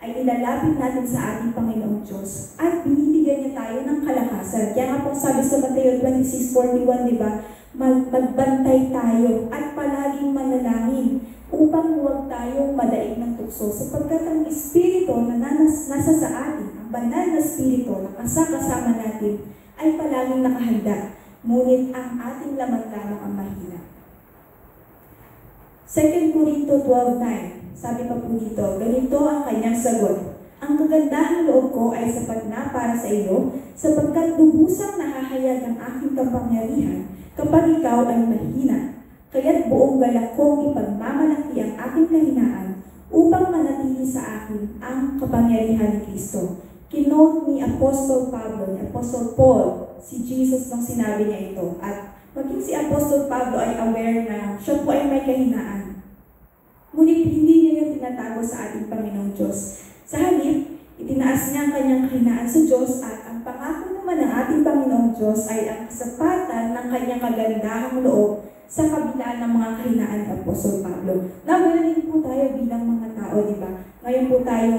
ay nilalapit natin sa ating Panginoong Diyos at binibigyan niya tayo ng kalakasan. Kaya nga po sabi sa Mateo 26:41, di ba? Magbantay tayo at palaging manalangin upang huwag tayong madaig ng tukso sapagkat ang Espiritu na nasa sa atin, ang banal na Espiritu na kasama natin ay palaging nakahanda. Ngunit ang ating laman lamang ang mahina. 2 Corinto 12:9, sabi pa po dito, ganito ang kanyang sagot. Ang kagandahang loob ko ay sapat na para sa iyo, sapagkat lubusang nahahayag ang aking kapangyarihan kapag ikaw ay mahina. Kaya't buong galak kong ipagmamalaki ang aking kahinaan upang manatili sa akin ang kapangyarihan ni Kristo. Kinote ni Apostol Pablo, ni Apostol Paul, si Jesus nang sinabi niya ito. At maging si Apostol Pablo ay aware na siya po ay may kahinaan. Ngunit hindi niya yung tinatago sa ating Panginoong Diyos. Sa halip, itinaas niya ang kanyang kahinaan sa Diyos at ang pangako naman ng ating Panginoong Diyos ay ang kasapatan ng kanyang kagandahang loob sa kabila ng mga kahinaan ng Apostol Pablo. Nawala po tayo bilang mga tao, di ba? Ngayon po tayo,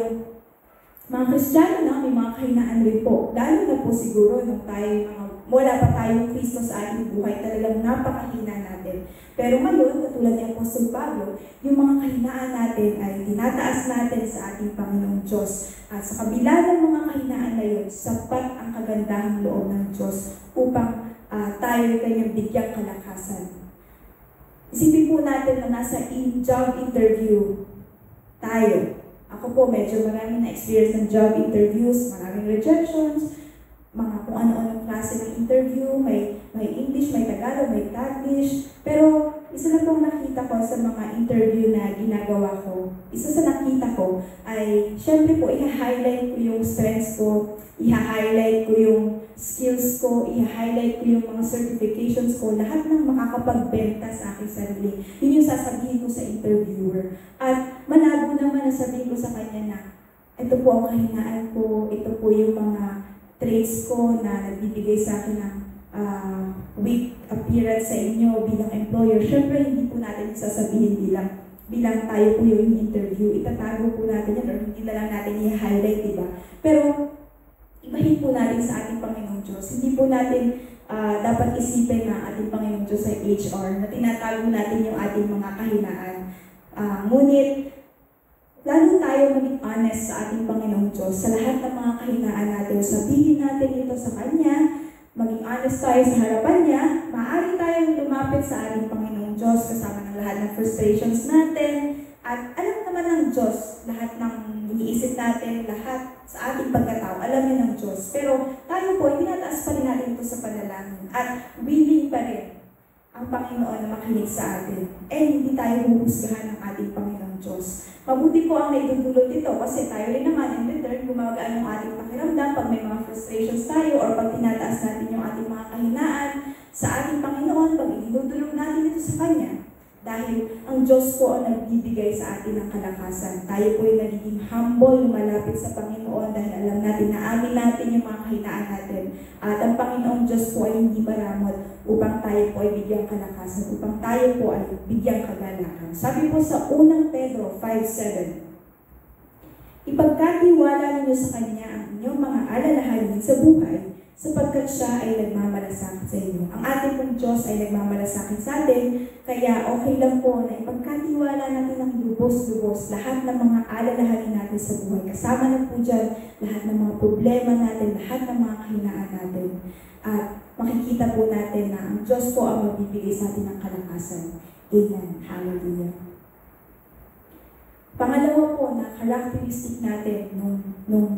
mga Kristiyano na, may mga kahinaan rin po. Lalo na po siguro nung tayo, wala pa tayong Kristo sa ating buhay, talagang napakahina natin. Pero ngayon, katulad ni Apostol Pablo, yung mga kahinaan natin ay tinataas natin sa ating Panginoong Diyos. At sa kabila ng mga kahinaan na yun, sapat ang kagandahang loob ng Diyos upang tayo ay kanyang bigyang kalakasan. Isipin po natin na nasa job interview tayo. Ako po, medyo maraming na-experience ng job interviews, maraming rejections, mga kung ano-anong klase ng interview, may English, may Tagalog, may Taglish. Pero isa lang pong nakita ko sa mga interview na ginagawa ko, isa sa nakita ko ay, syempre po, i-highlight ko yung strengths ko, i-highlight ko yung skills ko, i-highlight ko yung mga certifications ko, lahat ng makakapagbenta sa aking sarili. Yun yung sasabihin ko sa interviewer. At malabo naman na sabihin ko sa kanya na, ito po ang kahinaan ko, ito po yung mga traits ko na nagbibigay sa akin ng weak appearance sa inyo bilang employer. Siyempre, hindi po natin sasabihin bilang tayo po yung interview. Itatago po natin yan or hindi na lang natin i-highlight, diba? Pero, ibahin po natin sa ating Panginoong Diyos. Hindi po natin dapat isipin na ating Panginoong Diyos ay HR, na tinatago natin yung ating mga kahinaan. Ngunit, lalo tayo maging honest sa ating Panginoong Diyos sa lahat ng mga kahinaan natin. Sabihin natin ito sa Kanya, maging honest tayo sa harapan niya, maaari tayong lumapit sa ating Panginoong Diyos kasama ng lahat ng frustrations natin. At alam naman ng Diyos, lahat ng iniisip natin, lahat sa ating pagkatao, alam niya ng Diyos. Pero tayo po, tinataas pa rin natin ito sa panalangin. At willing pa rin ang Panginoon na makinig sa atin. Hindi tayo huhusgahan ng ating Panginoong Diyos. Mabuti po ang naidudulot ito kasi tayo rin naman in return gumagaan yung ating pakiramdam pag may mga frustrations tayo or pag tinataas natin yung ating mga kahinaan sa ating Panginoon, pag idudulog natin ito sa Kanya. Dahil ang Diyos po ang nagbibigay sa atin ng kalakasan. Tayo po ay nagiging humble, lumalapit sa Panginoon dahil alam natin na amin natin yung mga kahinaan natin. At ang Panginoong Diyos po ay hindi maramot upang tayo po ay bigyang kalakasan, upang tayo po ay bigyang kagalakan. Sabi po sa 1 Pedro 5:7, ipagkatiwala ninyo sa Kanya ang inyong mga alalahanin sa buhay, sapagkat siya ay nagmamalasakit sa inyo. Ang ating pong Diyos ay nagmamalasakit sa atin, kaya okay lang po na ipagkatiwala natin ng lubos-lubos lahat ng mga alalahanin natin sa buhay. Kasama na po dyan lahat ng mga problema natin, lahat ng mga kahinaan natin. At makikita po natin na ang Diyos po ang magbibigay sa atin ng kalakasan. Amen. Hallelujah. Pangalawa po na characteristic natin nung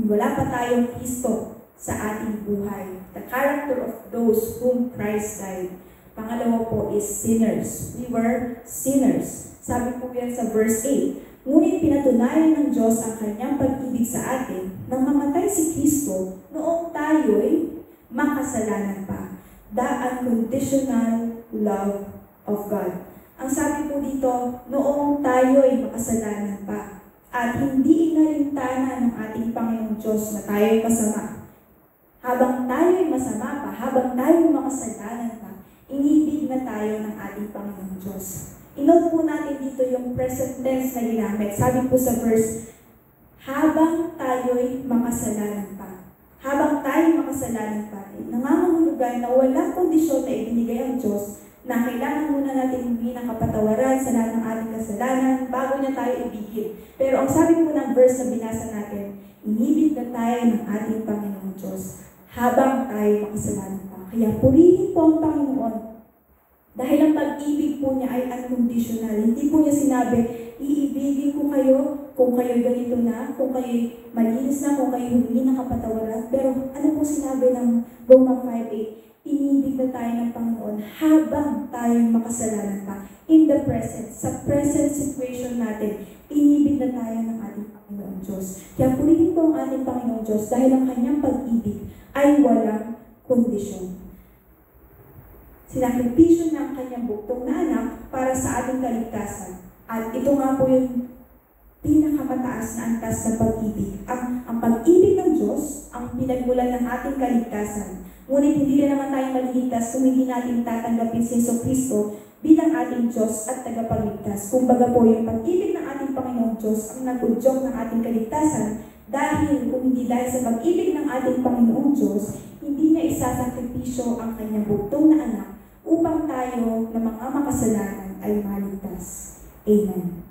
wala pa tayong Kristo sa ating buhay. The character of those whom Christ died. Pangalawa po is sinners. We were sinners. Sabi po yan sa verse 8. Ngunit pinatunayan ng Diyos ang kanyang pag-ibig sa atin nang mamatay si Kristo noong tayo'y makasalanan pa. The unconditional love of God. Ang sabi po dito, noong tayo'y makasalanan pa at hindi inalintana ng ating Panginoong Diyos na tayo'y masama. Habang tayo'y masama pa, habang tayo'y makasalanan pa, inibig na tayo ng ating Panginoong Diyos. Inote po natin dito yung present tense na ginamit. Sabi po sa verse, habang tayo'y makasalanan pa. Habang tayo'y makasalanan pa, nangangahulugan na walang kondisyon na ibinigay ang Diyos na kailangan muna natin humingi ng kapatawaran sa lahat ng ating kasalanan bago niya tayo ibigin. Pero ang sabi po ng verse na binasa natin, inibig na tayo ng ating Panginoong Diyos habang tayo makasalanan pa. Kaya purihin po ang Panginoon Dahil ang pag-ibig po niya ay unconditional. Hindi po niya sinabi, iibigin ko kayo kung kayo ganito na, kung kayo malinis na, kung kayo humingi ng kapatawaran. Pero ano po sinabi ng Roma 5:8? Inibig na tayo ng Panginoon habang tayo makasalanan pa. In the present, sa present situation natin, inibig na tayo ng ating Panginoon Diyos. Kaya purihin po ang ating Panginoon Diyos dahil ang kanyang pag-ibig ay walang kondisyon. Sinakripisyo ng kanyang buktong na anak para sa ating kaligtasan. At ito nga po yung pinakamataas na antas ng pag-ibig. Ang pag-ibig ng Diyos ang pinagmulan ng ating kaligtasan. Ngunit hindi rin naman tayo maliligtas kung hindi natin tatanggapin si Jesucristo bilang ating Diyos at tagapagligtas. Kumbaga po yung pag-ibig ng ating Panginoong Diyos ang nagudyok ng ating kaligtasan dahil kung hindi dahil sa pag-ibig ng ating Panginoong Diyos, hindi niya isasakripisyo ang kanyang buktong na anak upang tayo na mga makasalanan ay maligtas. Amen.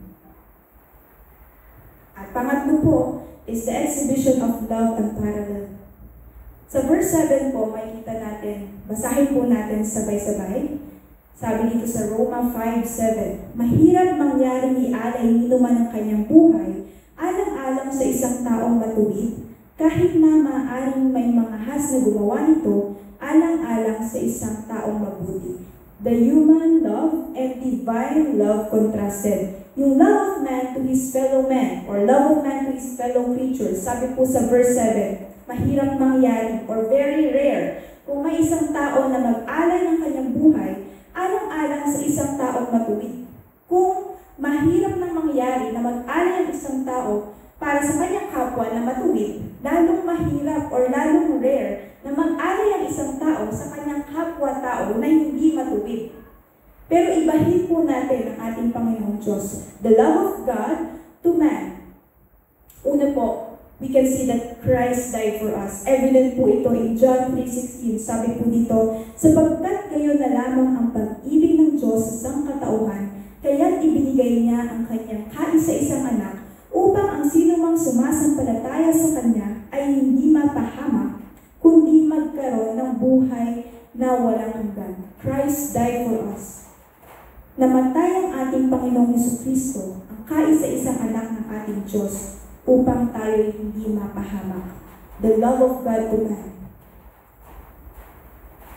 At pangatlo po is the exhibition of love and parallel. Sa verse 7 po, makikita natin, basahin po natin sabay-sabay. Sabi dito sa Roma 5:7, mahirap mangyari ni alay ninuman ng kanyang buhay, alang-alang sa isang taong matuwid, kahit na maaaring may mga has na gumawa nito, alang-alang sa isang taong mabuti. The human love and divine love contrasted. Yung love of man to his fellow man, or love of man to his fellow creatures, sabi po sa verse 7, mahirap mangyari or very rare kung may isang tao na mag-alay ng kanyang buhay alang-alang sa isang taong matuwid. Kung mahirap nang mangyari na mag-alay ang isang tao para sa kanyang kapwa na matuwid, lalong mahirap or lalong rare na mag-alay ang isang tao sa kanyang kapwa-tao na hindi matuwid. Pero ibahin po natin ang ating Panginoong Diyos. The love of God to man. Una po, we can see that Christ died for us. Evident po ito in John 3:16. Sabi po dito, sapagkat gayon na lamang ang pag-ibig ng Diyos sa sangkatauhan, kaya't ibinigay niya ang kanyang kaisa-isang anak upang ang sinumang sumasampalataya sa kanya ay hindi mapahamak, kundi magkaroon ng buhay na walang hanggan. Christ died for us. Namatay ang ating Panginoong Jesucristo, ang kaisa-isang anak ng ating Diyos, upang tayo hindi mapahamak. The love of God to man.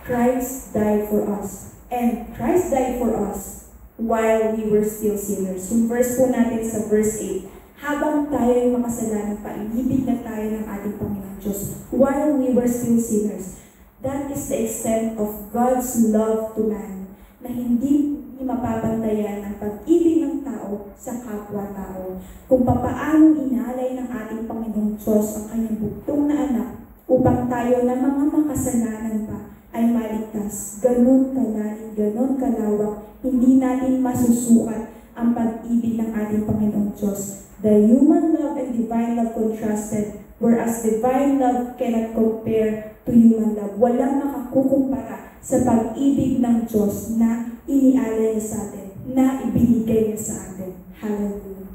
Christ died for us. And Christ died for us while we were still sinners. Yung verse po natin sa verse 8, habang tayo ay makasalanan pa, inibig na tayo ng ating Panginoon Diyos while we were still sinners. That is the extent of God's love to man, na hindi mapapantayan ang pag-ibig ng tao sa kapwa-tao. Kung papaanong inalay ng ating Panginoong Diyos ang kanyang buktong na anak upang tayo na mga makasalanan pa ay maligtas. Ganon kalalim, ganon kalawak, hindi natin masusukat ang pag-ibig ng ating Panginoong Diyos. The human love and divine love contrasted, whereas divine love cannot compare to human love. Walang makakukumpara sa pag-ibig ng Diyos na inialay niya sa atin, na ibinigay niya sa atin. Hallelujah.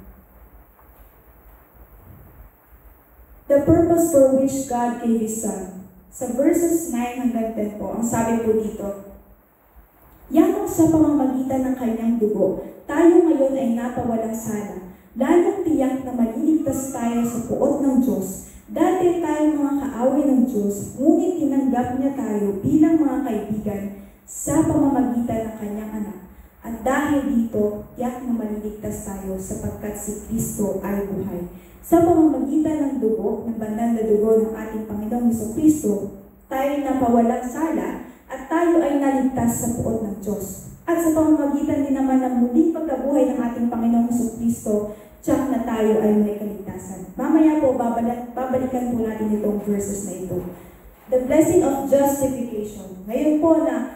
The purpose for which God gave His Son. Sa verses 9 hanggang 10 po, ang sabi po dito, yamang sa pamamagitan ng kanyang dugo, tayo ngayon ay napawalang sala. Lalong tiyak na maliligtas tayo sa puot ng Diyos. Dati tayo mga kaaway ng Diyos, ngunit tinanggap niya tayo bilang mga kaibigan sa pamamagitan ng kanyang anak. At dahil dito, tiyak na maliligtas tayo sapagkat si Kristo ay buhay. Sa pamamagitan ng dugo, ng banal na dugo ng ating Panginoong Jesucristo, tayo napawalang sala at tayo ay naligtas sa puot ng Diyos. At sa pamamagitan din naman ng muling pagkabuhay ng ating Panginoong Jesucristo, tiyak na tayo ay may kaligtasan. Mamaya po, babalikan po natin itong verses na ito. The blessing of justification. Ngayon po na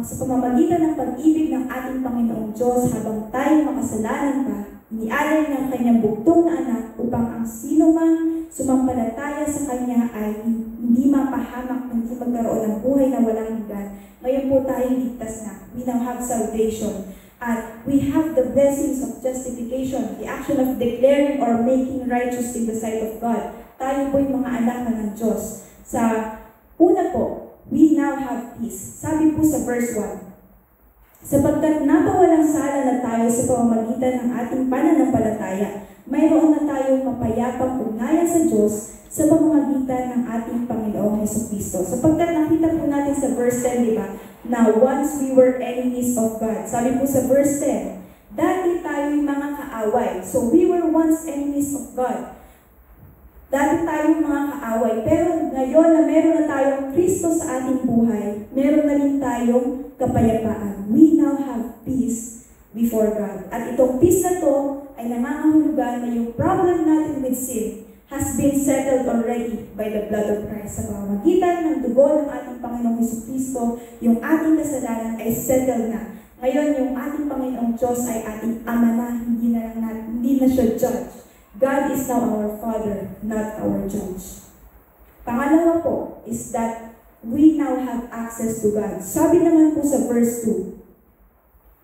sa pamamagitan ng pag-ibig ng ating Panginoong Diyos habang tayo makasalanan pa, inialay niya ang kanyang buktong na anak upang ang sino man sumampalataya sa kanya ay hindi mapahamak, hindi magkaroon ng buhay na walang hanggan. Ngayon po tayo ligtas na. We now have salvation. At we have the blessings of justification, the action of declaring or making righteous in the sight of God. Tayo po yung mga anak na ng Diyos. Sa una po, we now have peace. Sabi po sa verse 1, Sapagkat napawalang sala na tayo sa pamamagitan ng ating pananampalataya, mayroon na tayong mapayapang ugnayan sa Diyos sa pamamagitan ng ating Panginoong Jesucristo. Sapagkat nakita po natin sa verse 10, di ba? Now, once we were enemies of God. Sabi po sa verse 10, dati tayo'y mga kaaway. So, we were once enemies of God. Dati tayong mga kaaway. Pero ngayon na meron na tayong Kristo sa ating buhay, meron na rin tayong kapayapaan. We now have peace before God. At itong peace na to ay nangangahulugan na yung problem natin with sin has been settled already by the blood of Christ. Sa pamamagitan ng dugo ng ating Panginoong Jesucristo, yung ating kasalanan ay settled na. Ngayon, yung ating Panginoong Diyos ay ating Ama na, hindi na siya judge. God is now our Father, not our judge. Pangalawa po is that we now have access to God. Sabi naman po sa verse 2,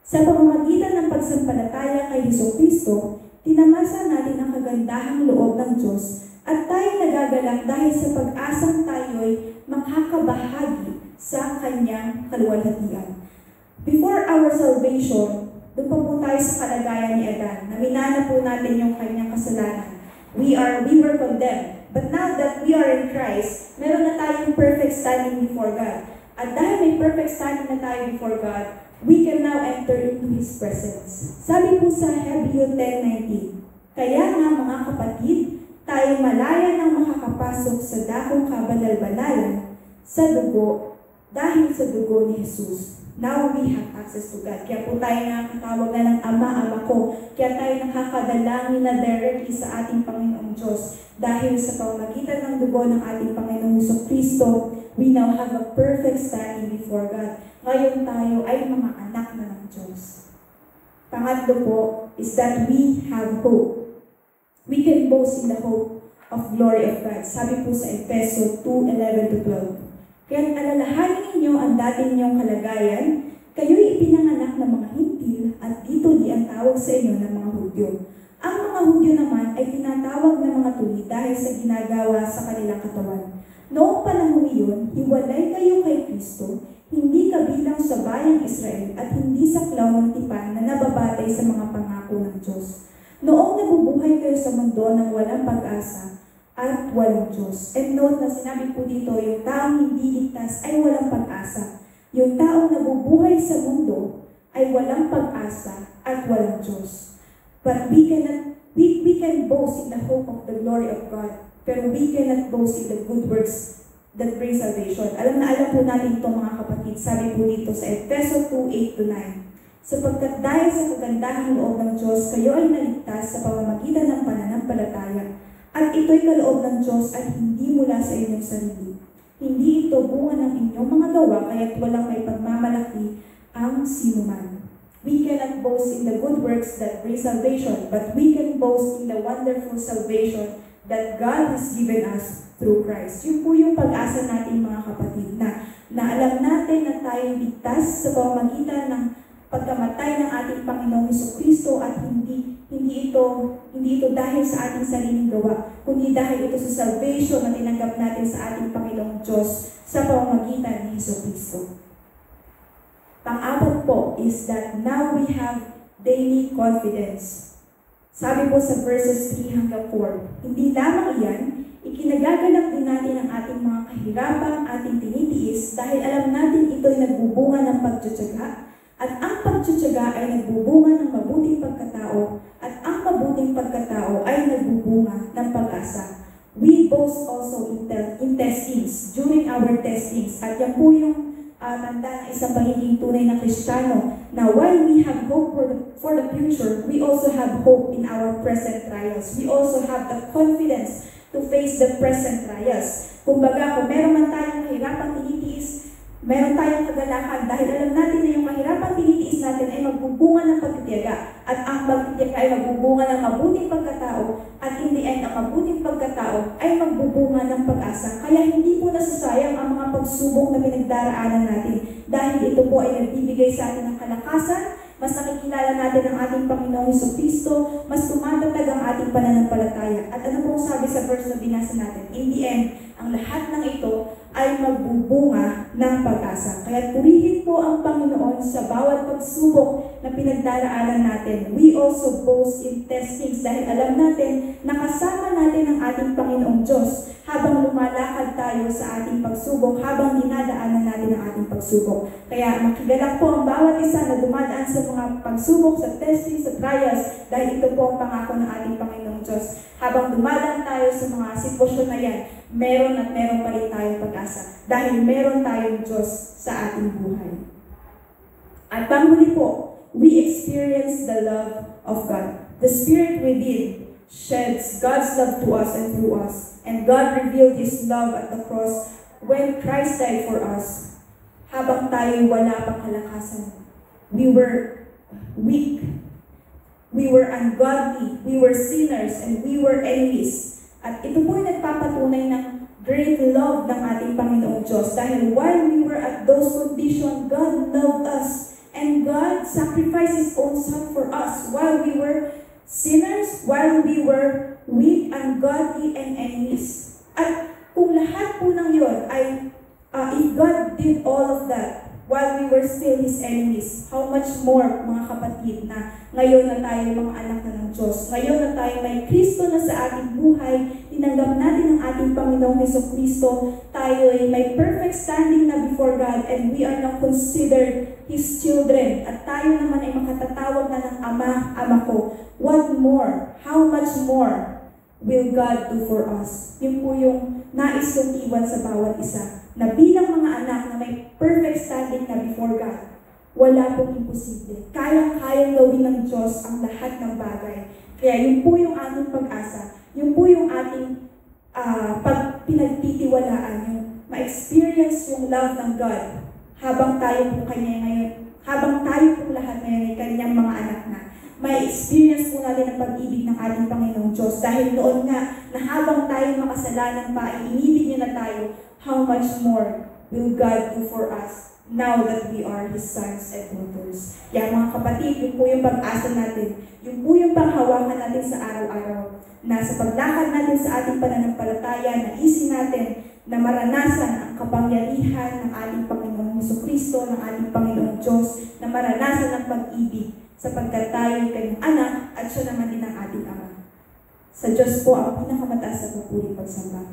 sa pamamagitan ng pagsampalataya kay Jesucristo, tinamasa natin ang kagandahang loob ng Diyos at tayo nagagalak dahil sa pag-asang tayo'y makakabahagi sa Kanyang kaluwalhatian. Before our salvation, doon pa po tayo sa kalagayan ni Adan, na minana po natin yung kanyang kasalanan. We were condemned. But now that we are in Christ, meron na tayong perfect standing before God. At dahil may perfect standing na tayo before God, we can now enter into His presence. Sabi po sa Hebreo 10:19, kaya nga mga kapatid, tayo malaya nang makakapasok sa dakong kabanal-banalan sa dugo, dahil sa dugo ni Jesus. Now we have access to God. Kaya po tayo nakakatawag na ng Ama, Ama ko. Kaya tayo nakakadalangin na directly sa ating Panginoong Diyos. Dahil sa pamamagitan ng dugo ng ating Panginoong Jesucristo, we now have a perfect standing before God. Ngayon tayo ay mga anak na ng Diyos. Pangatlo po is that we have hope. We can boast in the hope of glory of God. Sabi po sa Efeso 2:11-12. Kaya alalahanin ninyo ang dati ninyong kalagayan, kayo'y ipinanganak ng mga hintil at dito di ang tawag sa inyo ng mga Hudyo. Ang mga Hudyo naman ay tinatawag ng mga tuli dahil sa ginagawa sa kanilang katawan. Noong panahon iyon, hiwalay kayo kay Kristo, hindi kabilang sa bayang Israel at hindi sa saklaw ng tipan na nababatay sa mga pangako ng Diyos. Noong nabubuhay kayo sa mundo ng walang pag-asa, at walang Diyos. And note na sinabi po dito, yung taong hindi ligtas ay walang pag-asa. Yung taong nabubuhay sa mundo ay walang pag-asa at walang Diyos. But we can boast in the hope of the glory of God, pero we cannot boast in the good works that bring salvation. Alam po natin ito mga kapatid. Sabi po dito sa Efeso 2:8-9. Sapagkat dahil sa kagandahang loob ng Diyos, kayo ay naligtas sa pamamagitan ng pananampalataya. At ito'y kaloob ng Diyos at hindi mula sa inyong sarili. Hindi ito bunga ng inyong mga gawa, kaya't walang may pagmamalaki ang sinuman. We cannot boast in the good works that bring salvation, but we can boast in the wonderful salvation that God has given us through Christ. Yun po yung pag-asa natin mga kapatid, na alam natin na tayo ligtas sa pamamagitan ng pagkamatay ng ating Panginoong Jesucristo at hindi ito dahil sa ating sariling gawa, kundi dahil ito sa salvation na tinanggap natin sa ating Panginoong Diyos sa pamamagitan ni Jesucristo. Pang-apat po is that now we have daily confidence. Sabi po sa verses 3-4, hindi lamang iyan, ikinagagalak din natin ang ating mga kahirapang ating tinitiis dahil alam natin ito'y nagbubunga ng pagtutsaga. At ang pagtutsaga ay nagbubunga ng mabuting pagkatao, at ang mabuting pagkatao ay nagbubunga ng pag-asa. We boast also in testings, during our testings. At yan po yung tanda ng isang pagiging tunay na Kristiyano, na while we have hope for the future, we also have hope in our present trials. We also have the confidence to face the present trials. Kumbaga, kung meron man tayong kahirapang tinitiis, meron tayong kagalakan dahil alam natin na yung kahirapan tinitiis natin ay magbubunga ng pagtitiyaga at ang pagtitiyaga ay magbubunga ng mabuting pagkatao at in the end, ang mabuting pagkatao ay magbubunga ng pag-asa. Kaya hindi po nasasayang ang mga pagsubok na pinagdaraanan natin dahil ito po ay nagbibigay sa atin ng kalakasan, mas nakikilala natin ang ating Panginoong Jesucristo, mas tumatatag ang ating pananampalataya. At ano pong sabi sa verse na binasa natin? In the end, ang lahat ng ito ay magbubunga ng pag-asa. Kaya purihin po ang Panginoon sa bawat pagsubok na pinagdaraanan natin. We also boast in testings dahil alam natin na kasama natin ang ating Panginoong Diyos habang lumalakad tayo sa ating pagsubok, habang dinadaanan natin ang ating pagsubok. Kaya makigalak po ang bawat isa na dumadaan sa mga pagsubok, sa testing, sa trials, dahil ito po ang pangako ng ating Panginoong Diyos. Habang dumadaan tayo sa mga sitwasyon na yan, meron at meron pa rin tayong pag-asa dahil meron tayong Diyos sa ating buhay. At panghuli po, we experience the love of God. The Spirit within sheds God's love to us and through us. And God revealed His love at the cross when Christ died for us. Habang tayo wala pang kalakasan, we were weak, we were ungodly, we were sinners, and we were enemies. At ito po ay nagpapatunay ng great love ng ating Panginoong Diyos. Dahil while we were at those conditions, God loved us. And God sacrificed His own Son for us while we were sinners, while we were weak, ungodly, and enemies. At kung lahat po ng yun ay, if God did all of that, while we were still His enemies, how much more, mga kapatid, na ngayon na tayo mga anak na ng Diyos, ngayon na tayo may Kristo na sa ating buhay, tinanggap natin ang ating Panginoong Jesucristo, tayo ay may perfect standing na before God, and we are now considered His children, at tayo naman ay makatatawag na ng Ama, Ama ko. What more? How much more will God do for us? Yun po yung nais kong iwan sa bawat isa, na bilang mga anak na may perfect standing na before God, wala pong imposible. Kayang-kayang gawin ng Diyos ang lahat ng bagay. Kaya yun po yung ating pag-asa, yun po yung ating pinagtitiwalaan, yung ma-experience yung love ng God habang tayo po kanya ngayon, habang tayo po lahat ngayon ay kanyang mga anak na. May experience po natin ang pag-ibig ng ating Panginoong Diyos. Dahil noon nga, na habang tayo makasalanan pa, ay inibig niya na tayo, how much more will God do for us now that we are His sons and daughters? Kaya mga kapatid, yun po yung pag-asa natin. Yun po yung panghawakan natin sa araw-araw. Na sa paglakad natin sa ating pananampalataya, naisin natin na maranasan ang kapangyarihan ng ating Panginoong Jesucristo, ng ating Panginoong Diyos, na maranasan ang pag-ibig, sapagkat tayo ay kanyang anak at siya naman din ang ating Ama. Sa Diyos po ang pinakamataas na pupuring pagsamba.